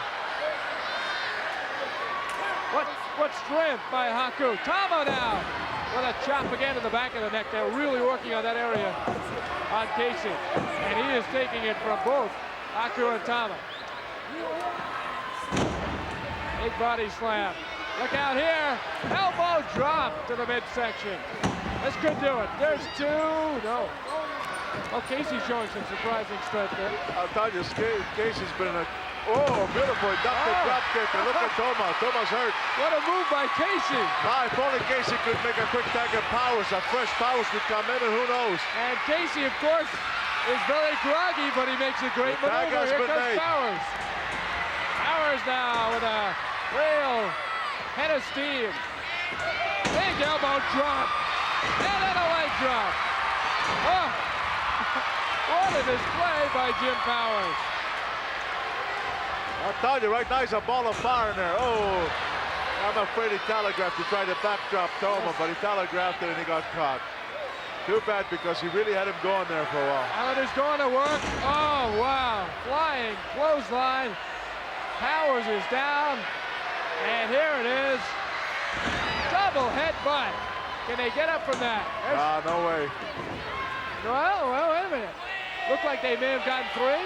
Speaker 21: What strength by Haku. Tama now with a chop again in the back of the neck. They're really working on that area on Casey. And he is taking it from both Haku and Tama. Big body slam. Look out here. Elbow drop to the midsection. This could do it. There's two. No. Well, Casey's showing some surprising strength there.
Speaker 17: I'll tell you, Casey's been a... Oh, beautiful. Ducked the drop kick. And look at Toma. Toma's hurt.
Speaker 21: What a move by Casey.
Speaker 17: If only Casey could make a quick tag of Powers. A fresh Powers could come in, and who knows?
Speaker 21: And Casey, of course, is very groggy, but he makes a great maneuver. Here comes Powers. Powers now with a real head of steam. Big elbow drop. And then a leg drop. Oh, what a display by Jim Powers.
Speaker 17: I'll tell you, right now he's a ball of fire in there. Oh, I'm afraid he telegraphed to try to backdrop Toma, but he telegraphed it and he got caught. Too bad because he really had him going there for a while.
Speaker 21: Islanders going to work. Oh, wow. Flying clothesline. Powers is down. And here it is. Double headbutt. Can they get up from that?
Speaker 17: No way.
Speaker 21: Well, wait a minute. Looked like they may have gotten three.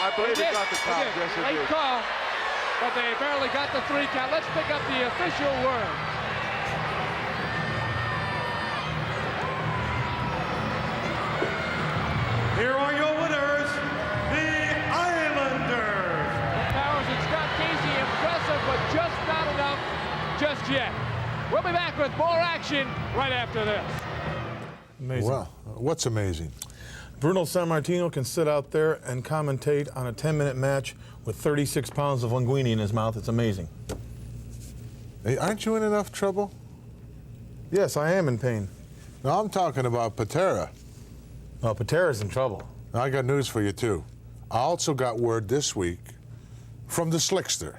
Speaker 17: I believe they got the count. Yes, they
Speaker 21: late
Speaker 17: did.
Speaker 21: call, but they apparently got the three count. Let's pick up the official word.
Speaker 13: Here are your winners, the Islanders.
Speaker 21: Powers and Scott Casey, impressive, but just not enough just yet. We'll be back with more action right after this.
Speaker 2: Amazing.
Speaker 1: Well, what's amazing?
Speaker 2: Bruno Sammartino can sit out there and commentate on a 10-minute match with 36 pounds of linguine in his mouth. It's amazing.
Speaker 1: Hey, aren't you in enough trouble?
Speaker 2: Yes, I am in pain.
Speaker 1: No, I'm talking about Patera.
Speaker 2: Well, Patera's in trouble.
Speaker 1: I got news for you, too. I also got word this week from the Slickster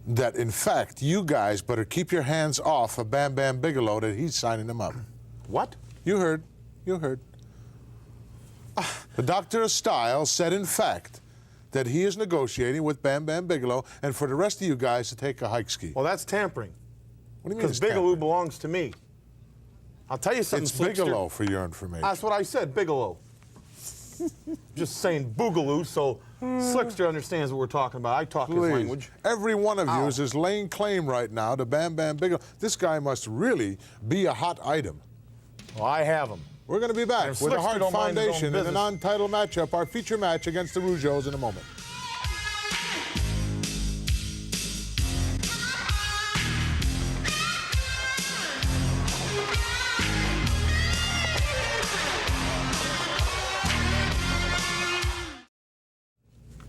Speaker 1: that, in fact, you guys better keep your hands off of Bam Bam Bigelow, that he's signing them up.
Speaker 2: What?
Speaker 1: You heard. You heard. The Doctor of Style said, in fact, that he is negotiating with Bam Bam Bigelow and for the rest of you guys to take a hike ski.
Speaker 2: Well, that's tampering.
Speaker 1: What do you mean
Speaker 2: Because
Speaker 1: it's
Speaker 2: Bigelow
Speaker 1: tampering?
Speaker 2: belongs to me. I'll tell you something,
Speaker 1: It's
Speaker 2: Slickster.
Speaker 1: Bigelow, for your information.
Speaker 2: That's what I said, Bigelow. Just saying boogaloo, so Slickster understands what we're talking about. I talk his language.
Speaker 1: Every one of you is laying claim right now to Bam Bam Bigelow. This guy must really be a hot item.
Speaker 2: Well, I have him.
Speaker 1: We're going to be back
Speaker 2: And
Speaker 1: with the
Speaker 2: Slickster
Speaker 1: Hart
Speaker 2: don't mind his own
Speaker 1: Foundation in a
Speaker 2: business.
Speaker 1: non-title matchup, our feature match against the Rougeaus in a moment.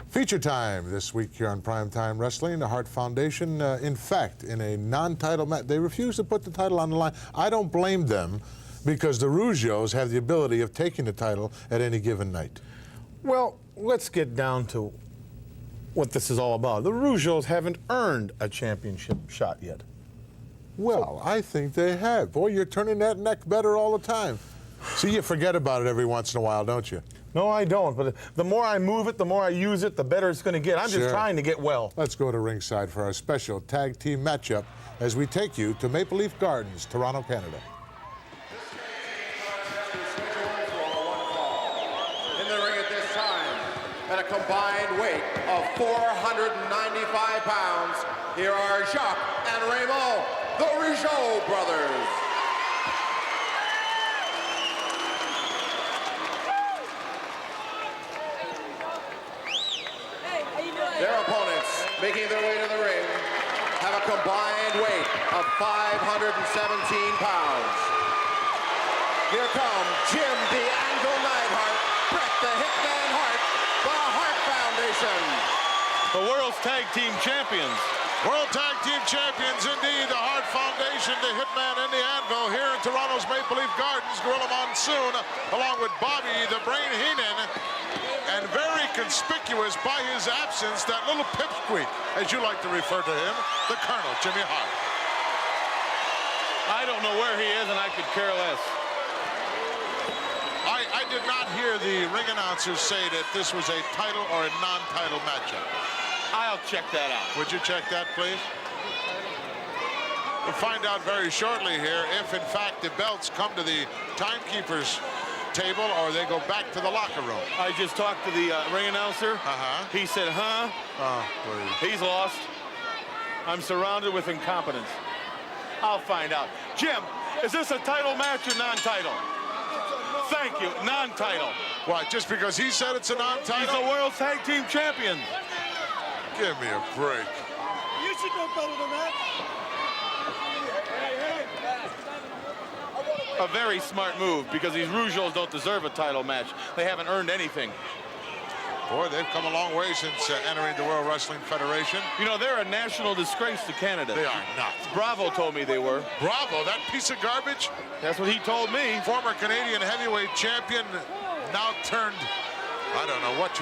Speaker 1: Feature time this week here on Primetime Wrestling. The Hart Foundation, in fact, in a non-title match, they refuse to put the title on the line. I don't blame them because the Rougeaus have the ability of taking the title at any given night.
Speaker 2: Well, let's get down to what this is all about. The Rougeaus haven't earned a championship shot yet.
Speaker 1: Well, I think they have. Boy, you're turning that neck better all the time. See, you forget about it every once in a while, don't you?
Speaker 2: No, I don't. But the more I move it, the more I use it, the better it's going to get. I'm
Speaker 1: Sure.
Speaker 2: just trying to get well.
Speaker 1: Let's go to ringside for our special tag team matchup as we take you to Maple Leaf Gardens, Toronto, Canada.
Speaker 22: In the ring at this time,
Speaker 6: at a combined weight of 495 pounds, here are Jacques and Raymond, the Rougeau brothers. Their opponents, making their way to the ring, have a combined weight of 517 pounds. Here come Jim the Anvil Neidhart, Bret the Hitman Hart, the Hart Foundation.
Speaker 2: The world's tag team champions.
Speaker 1: World Tag Team Champions, indeed, the Hart Foundation, the Hitman and the Anvil here in Toronto's Maple Leaf Gardens. Gorilla Monsoon, along with Bobby the Brain Heenan, and very conspicuous by his absence, that little pipsqueak, as you like to refer to him, the Colonel, Jimmy Hart.
Speaker 2: I don't know where he is, and I could care less.
Speaker 1: I did not hear the ring announcers say that this was a title or a non-title matchup.
Speaker 2: I'll check that out.
Speaker 1: Would you check that, please? We'll find out very shortly here if, in fact, the belts come to the timekeeper's table or they go back to the locker room.
Speaker 2: I just talked to the ring announcer. He said, huh?
Speaker 1: Oh, please.
Speaker 2: He's lost. I'm surrounded with incompetence. I'll find out. Jim, is this a title match or non-title? Thank you, non-title.
Speaker 1: Why, just because he said it's a non-title?
Speaker 2: He's the world's tag team champion.
Speaker 1: Give me a break.
Speaker 10: You should know better than that.
Speaker 2: A very smart move, because these Rougeaus don't deserve a title match. They haven't earned anything.
Speaker 1: Boy, they've come a long way since entering the World Wrestling Federation.
Speaker 2: You know, they're a national disgrace to Canada.
Speaker 1: They are not.
Speaker 2: Bravo told me they were.
Speaker 1: Bravo, that piece of garbage?
Speaker 2: That's what he told me.
Speaker 1: Former Canadian heavyweight champion, now turned, I don't know what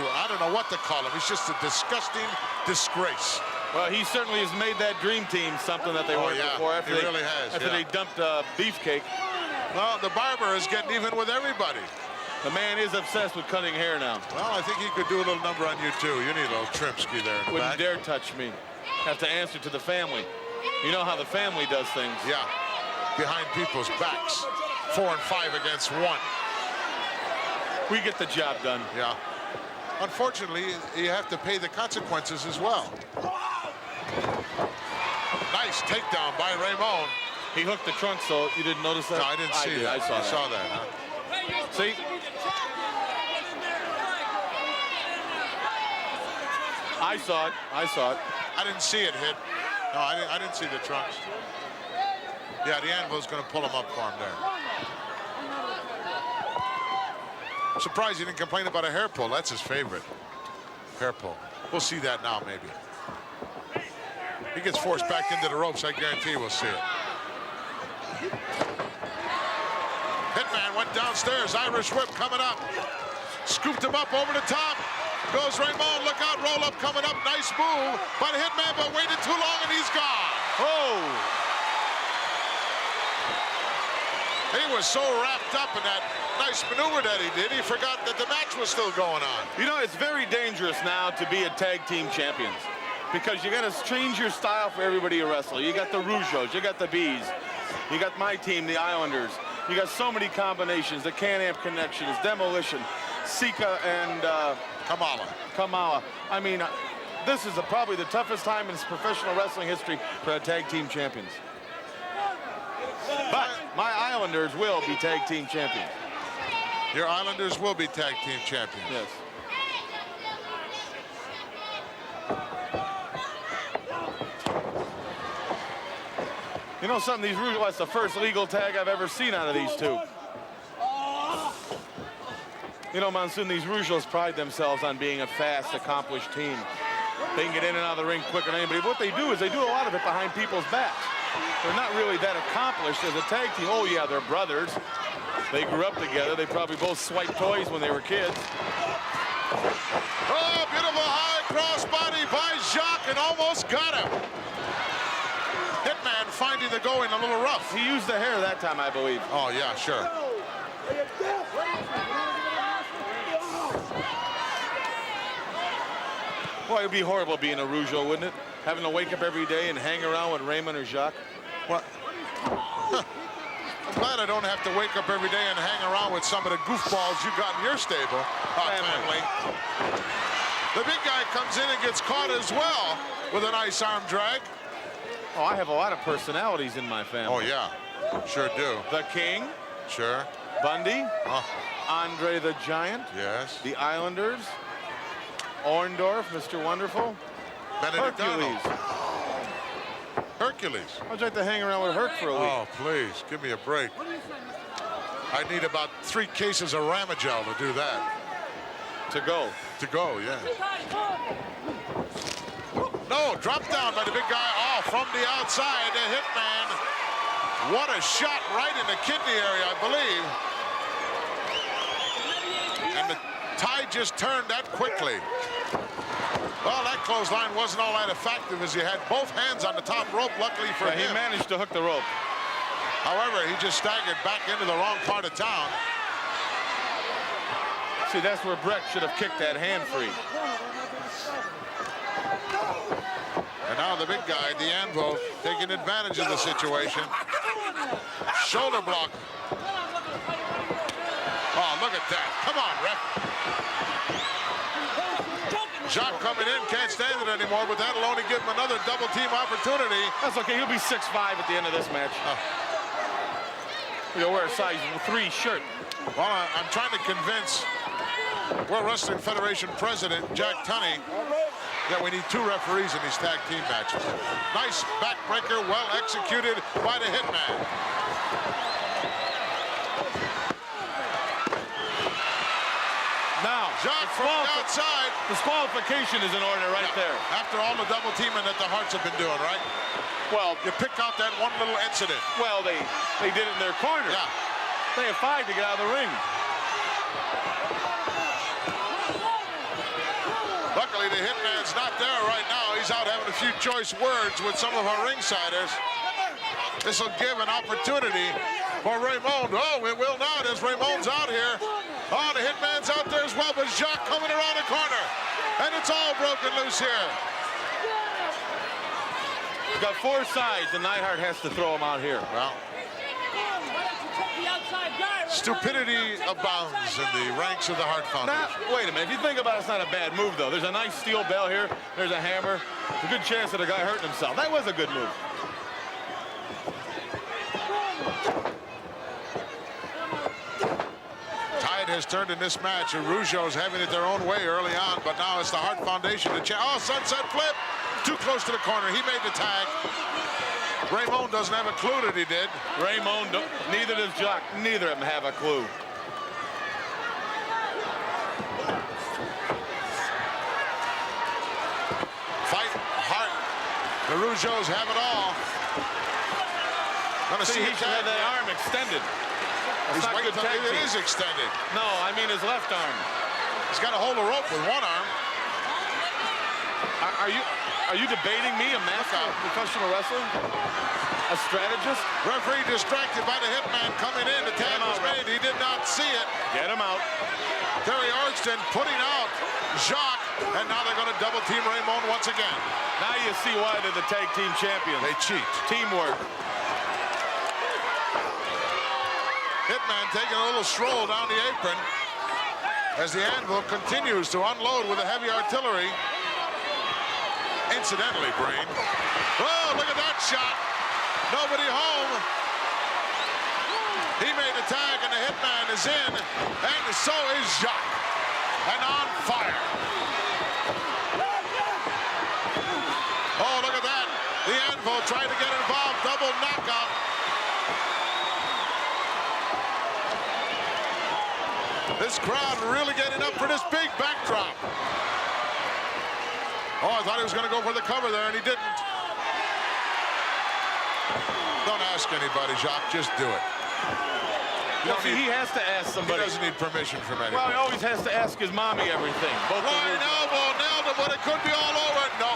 Speaker 1: to call him. He's just a disgusting disgrace.
Speaker 2: Well, he certainly has made that dream team something that they weren't before.
Speaker 1: He really has.
Speaker 2: After they dumped Beefcake.
Speaker 1: Well, the barber is getting even with everybody.
Speaker 2: The man is obsessed with cutting hair now.
Speaker 1: Well, I think he could do a little number on you, too. You need a little Trimsky there in the
Speaker 2: Wouldn't
Speaker 1: back.
Speaker 2: dare touch me. Have to answer to the family. You know how the family does things.
Speaker 1: Yeah, behind people's backs. 4 and 5 against 1.
Speaker 2: We get the job done.
Speaker 1: Yeah. Unfortunately, you have to pay the consequences as well. Nice takedown by Raymond.
Speaker 2: He hooked the trunk, so you didn't notice that?
Speaker 1: No, I didn't see that.
Speaker 2: I saw that.
Speaker 1: Huh?
Speaker 2: See? I saw it.
Speaker 1: I didn't see it hit. No, I didn't see the trunks. Yeah, the Anvil's going to pull him up for him there. I'm surprised he didn't complain about a hair pull. That's his favorite. Hair pull. We'll see that now, maybe. He gets forced back into the ropes. I guarantee we'll see it. Hitman went downstairs. Irish whip coming up. Scooped him up over the top. Goes Raymond. Look out. Roll up coming up. Nice move by the Hitman, but waited too long and he's gone.
Speaker 2: Oh.
Speaker 1: He was so wrapped up in that nice maneuver that he did, he forgot that the match was still going on.
Speaker 2: You know, it's very dangerous now to be a tag team champions, because you got to change your style for everybody you wrestle. You got the Rougeaus, you got the Bees, you got my team, the Islanders. You got so many combinations, the Can-Am Connections, Demolition, Sika and Kamala. I mean, this is probably the toughest time in professional wrestling history for tag team champions. But my Islanders will be tag team champions.
Speaker 1: Your Islanders will be tag team champions.
Speaker 2: Yes. You know something, these Rougeaus, that's the first legal tag I've ever seen out of these two. You know, Monsoon, these Rougeaus pride themselves on being a fast, accomplished team. They can get in and out of the ring quicker than anybody. What they do is they do a lot of it behind people's backs. They're not really that accomplished as a tag team. Oh, yeah, they're brothers. They grew up together. They probably both swiped toys when they were kids.
Speaker 1: Oh, beautiful high crossbody by Jacques, and almost got him. Hitman finding the going a little rough.
Speaker 2: He used the hair that time, I believe.
Speaker 1: Oh, yeah, sure.
Speaker 2: Boy, it'd be horrible being a Rougeau, wouldn't it? Having to wake up every day and hang around with Raymond or Jacques.
Speaker 1: What? glad I don't have to wake up every day and hang around with some of the goofballs you got in your stable, family. The big guy comes in and gets caught as well with a nice arm drag.
Speaker 2: Oh, I have a lot of personalities in my family.
Speaker 1: Oh, yeah. Sure do.
Speaker 2: The King.
Speaker 1: Sure.
Speaker 2: Bundy. Andre the Giant.
Speaker 1: Yes.
Speaker 2: The Islanders. Orndorff, Mr. Wonderful.
Speaker 1: Benedict
Speaker 2: Hercules.
Speaker 1: Hercules.
Speaker 2: How'd you like to hang around with Herc for a week?
Speaker 1: Oh, please, give me a break. I need about 3 cases of Ramagel to do that.
Speaker 2: To go.
Speaker 1: To go, yeah. No, drop down by the big guy. Oh, from the outside, the Hitman. What a shot right in the kidney area, I believe. And the tide just turned that quickly. Well, that clothesline wasn't all that effective as he had both hands on the top rope, luckily for him.
Speaker 2: He managed to hook the rope.
Speaker 1: However, he just staggered back into the wrong part of town.
Speaker 2: See, that's where Brett should have kicked that hand free.
Speaker 1: And now the big guy, the Anvil, taking advantage of the situation. Shoulder block. Oh, look at that. Come on, ref. Jacques coming in, can't stand it anymore, but that'll only give him another double team opportunity.
Speaker 2: That's okay, he'll be 6'5" at the end of this match. He'll wear a size 3 shirt.
Speaker 1: Well, I'm trying to convince World Wrestling Federation President Jack Tunney that we need 2 referees in these tag team matches. Nice backbreaker, well executed by the Hitman.
Speaker 2: Now,
Speaker 1: Jacques from the outside.
Speaker 2: Disqualification is in order right there.
Speaker 1: After all the double teaming that the Hearts have been doing, right?
Speaker 2: Well,
Speaker 1: you pick out that one little incident.
Speaker 2: Well, they did it in their corner.
Speaker 1: Yeah.
Speaker 2: They have 5 to get out of the ring.
Speaker 1: Luckily, the Hitman's not there right now. He's out having a few choice words with some of our ringsiders. This will give an opportunity for Raymond. Oh, it will not as Raymond's out here. Oh, the Hitman's out there as well, but Jacques coming around the corner. And it's all broken loose here.
Speaker 2: He's got 4 sides, and Neidhart has to throw him out here.
Speaker 1: Well, stupidity abounds in the ranks of the Hart Foundation.
Speaker 2: Now, wait a minute. If you think about it, it's not a bad move, though. There's a nice steel bell here. There's a hammer. There's a good chance that a guy hurting himself. That was a good move.
Speaker 1: Tide has turned in this match, and Rougeau's having it their own way early on, but now it's the Hart Foundation to oh, sunset flip. Too close to the corner. He made the tag. Raymond doesn't have a clue that he did.
Speaker 2: Raymond, neither does Jacques. Neither of them have a clue.
Speaker 1: Fight Hart. The Rougeaus have it all. Gonna see
Speaker 2: he should have that arm extended.
Speaker 1: He's waiting until it is extended.
Speaker 2: No, I mean his left arm.
Speaker 1: He's got to hold the rope with one arm.
Speaker 2: Are you debating me, a master of professional wrestling? A strategist?
Speaker 1: Referee distracted by the Hitman coming in. The tag was made. He did not see it.
Speaker 2: Get him out.
Speaker 1: Terry Orgston putting out Jacques, and now they're going to double team Raymond once again.
Speaker 2: Now you see why they're the tag team champions.
Speaker 1: They cheat.
Speaker 2: Teamwork.
Speaker 1: Hitman taking a little stroll down the apron as the Anvil continues to unload with the heavy artillery. Incidentally, Brain. Oh, look at that shot. Nobody home. He made the tag, and the Hitman is in, and so is Jacques. And on fire. Oh, look at that. The Anvil trying to get involved. Double knockout. This crowd really getting up for this big backdrop. Oh, I thought he was going to go for the cover there, and he didn't. Don't ask anybody, Jacques. Just do it.
Speaker 2: He has to ask somebody.
Speaker 1: He doesn't need permission from anybody.
Speaker 2: Well, he always has to ask his mommy everything.
Speaker 1: Flying elbow, nailed him, but it could be all over. No.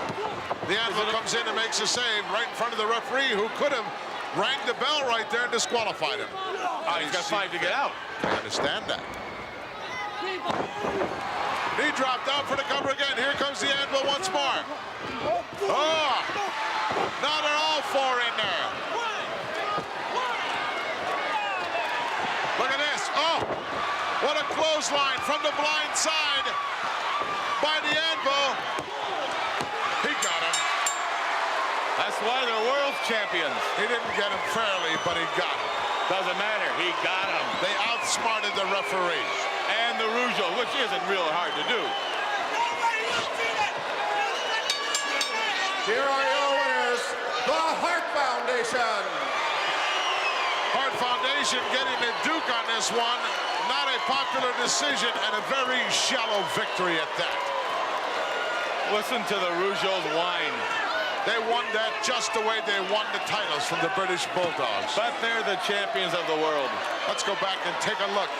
Speaker 1: The Anvil comes in and makes a save right in front of the referee, who could have rang the bell right there and disqualified him.
Speaker 2: He's got 5 to get out.
Speaker 1: I understand that. He dropped down for the cover again. Here comes the Anvil once more. Oh! Now they're all 4 in there. clothesline from the blind side by the Anvil. He got him.
Speaker 8: That's why they're world champions.
Speaker 1: He didn't get him fairly, but he got him.
Speaker 8: Doesn't matter, he got him.
Speaker 1: They outsmarted the referee.
Speaker 8: And the Rougeau, which isn't real hard to do.
Speaker 6: Here are your winners, the Hart Foundation.
Speaker 1: Hart Foundation getting the Duke on this one. Not a popular decision and a very shallow victory at that.
Speaker 8: Listen to the Rougeau's whine.
Speaker 1: They won that just the way they won the titles from the British Bulldogs.
Speaker 8: But they're the champions of the world.
Speaker 1: Let's go back and take a look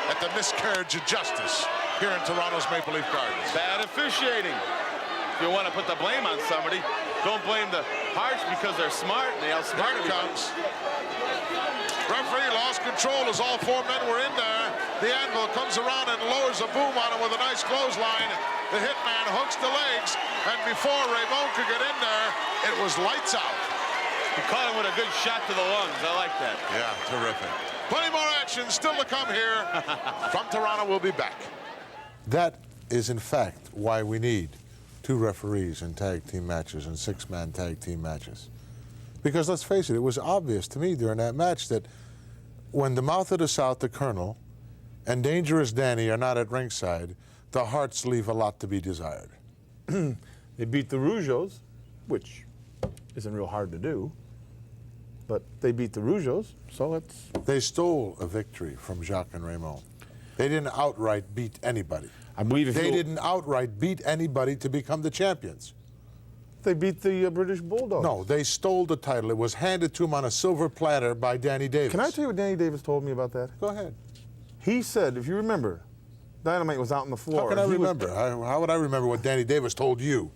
Speaker 1: at the miscarriage of justice here in Toronto's Maple Leaf Gardens.
Speaker 8: Bad officiating. If you want to put the blame on somebody, don't blame the Hearts because they're smart and they outsmart
Speaker 1: Here it comes. Referee lost control as all four men were in there. The Anvil comes around and lowers a boom on him with a nice clothesline. The Hitman hooks the legs, and before Raymond could get in there, it was lights out.
Speaker 8: He caught him with a good shot to the lungs. I like that.
Speaker 1: Yeah, terrific. Plenty more action still to come here. From Toronto, we'll be back. That is, in fact, why we need 2 referees in tag team matches and 6-man tag team matches. Because let's face it, it was obvious to me during that match that when the Mouth of the South, the Colonel, and Dangerous Danny are not at ringside, the Hearts leave a lot to be desired.
Speaker 2: They beat the Rougeaus, which isn't real hard to do, but they beat the Rougeaus, so let's...
Speaker 1: They stole a victory from Jacques and Raymond. They didn't outright beat anybody.
Speaker 2: I believe
Speaker 1: they didn't outright beat anybody to become the champions.
Speaker 2: They beat the British Bulldogs.
Speaker 1: No, they stole the title. It was handed to them on a silver platter by Danny Davis.
Speaker 2: Can I tell you what Danny Davis told me about that?
Speaker 1: Go ahead.
Speaker 2: He said, if you remember, Dynamite was out on the floor.
Speaker 1: How can I remember? How would I remember what Danny Davis told you?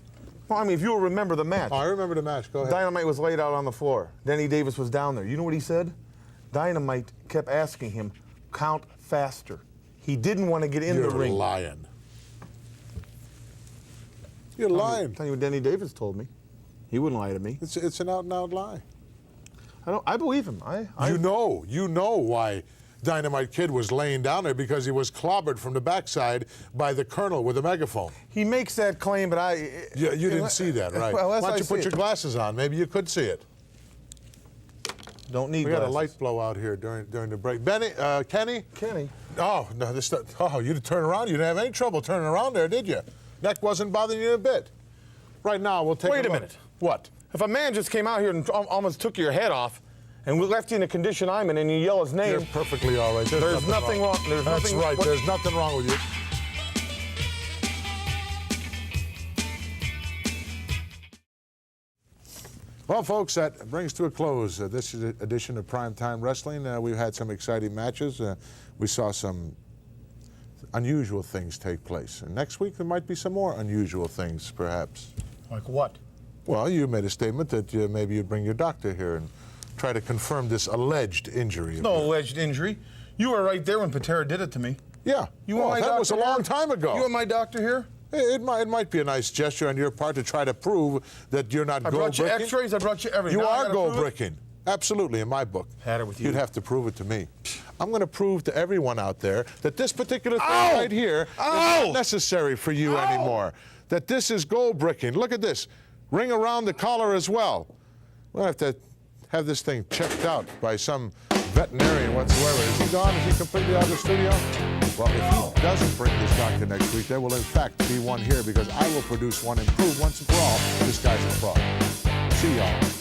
Speaker 2: Well, I mean, if you'll remember the match.
Speaker 1: Oh, I remember the match. Go ahead.
Speaker 2: Dynamite was laid out on the floor. Danny Davis was down there. You know what he said? Dynamite kept asking him, count faster. He didn't want to get in the ring.
Speaker 1: You're lying. You're lying.
Speaker 2: I'll tell you what Danny Davis told me. He wouldn't lie to me.
Speaker 1: It's an out-and-out lie.
Speaker 2: I believe him.
Speaker 1: You know why Dynamite Kid was laying down there, because he was clobbered from the backside by the Colonel with a megaphone.
Speaker 2: He makes that claim, but
Speaker 1: You didn't see that, right?
Speaker 2: Well,
Speaker 1: Why don't you put your glasses on? Maybe you could see it.
Speaker 2: Don't need
Speaker 1: We
Speaker 2: glasses.
Speaker 1: got a light blow out here during the break. Kenny?
Speaker 2: Kenny.
Speaker 1: Oh, no, you didn't turn around. You didn't have any trouble turning around there, did you? Neck wasn't bothering you a bit. Right now, we'll take
Speaker 2: Wait a
Speaker 1: look.
Speaker 2: minute.
Speaker 1: What?
Speaker 2: If a man just came out here and almost took your head off, and we left you in the condition I'm in, and you yell his name.
Speaker 1: You're perfectly all right.
Speaker 2: There's nothing wrong. There's
Speaker 1: That's
Speaker 2: nothing
Speaker 1: right. There's nothing wrong with you. Well, folks, that brings to a close this edition of Primetime Wrestling. We've had some exciting matches. We saw some unusual things take place. And next week, there might be some more unusual things, perhaps.
Speaker 2: Like what?
Speaker 1: Well, you made a statement that maybe you'd bring your doctor here and try to confirm this alleged injury.
Speaker 2: No alleged injury. You were right there when Patera did it to me.
Speaker 1: Yeah.
Speaker 2: You want my
Speaker 1: that was a
Speaker 2: doctor
Speaker 1: long
Speaker 2: here?
Speaker 1: time ago.
Speaker 2: You want my doctor here?
Speaker 1: It might be a nice gesture on your part to try to prove that you're not
Speaker 2: I brought you X-rays. I brought you everything.
Speaker 1: You
Speaker 2: Now I
Speaker 1: are
Speaker 2: gotta
Speaker 1: gold
Speaker 2: prove it?
Speaker 1: bricking. Absolutely, in my book.
Speaker 2: Had it with you.
Speaker 1: You'd have to prove it to me. I'm going to prove to everyone out there that this particular thing right here is not necessary for you anymore. That this is gold bricking. Look at this. Ring around the collar as well. We'll have to have this thing checked out by some veterinarian whatsoever. Is he gone? Is he completely out of the studio? Well, if he doesn't bring this doctor next week, there will in fact be one here, because I will produce one and prove once and for all this guy's a fraud. See y'all.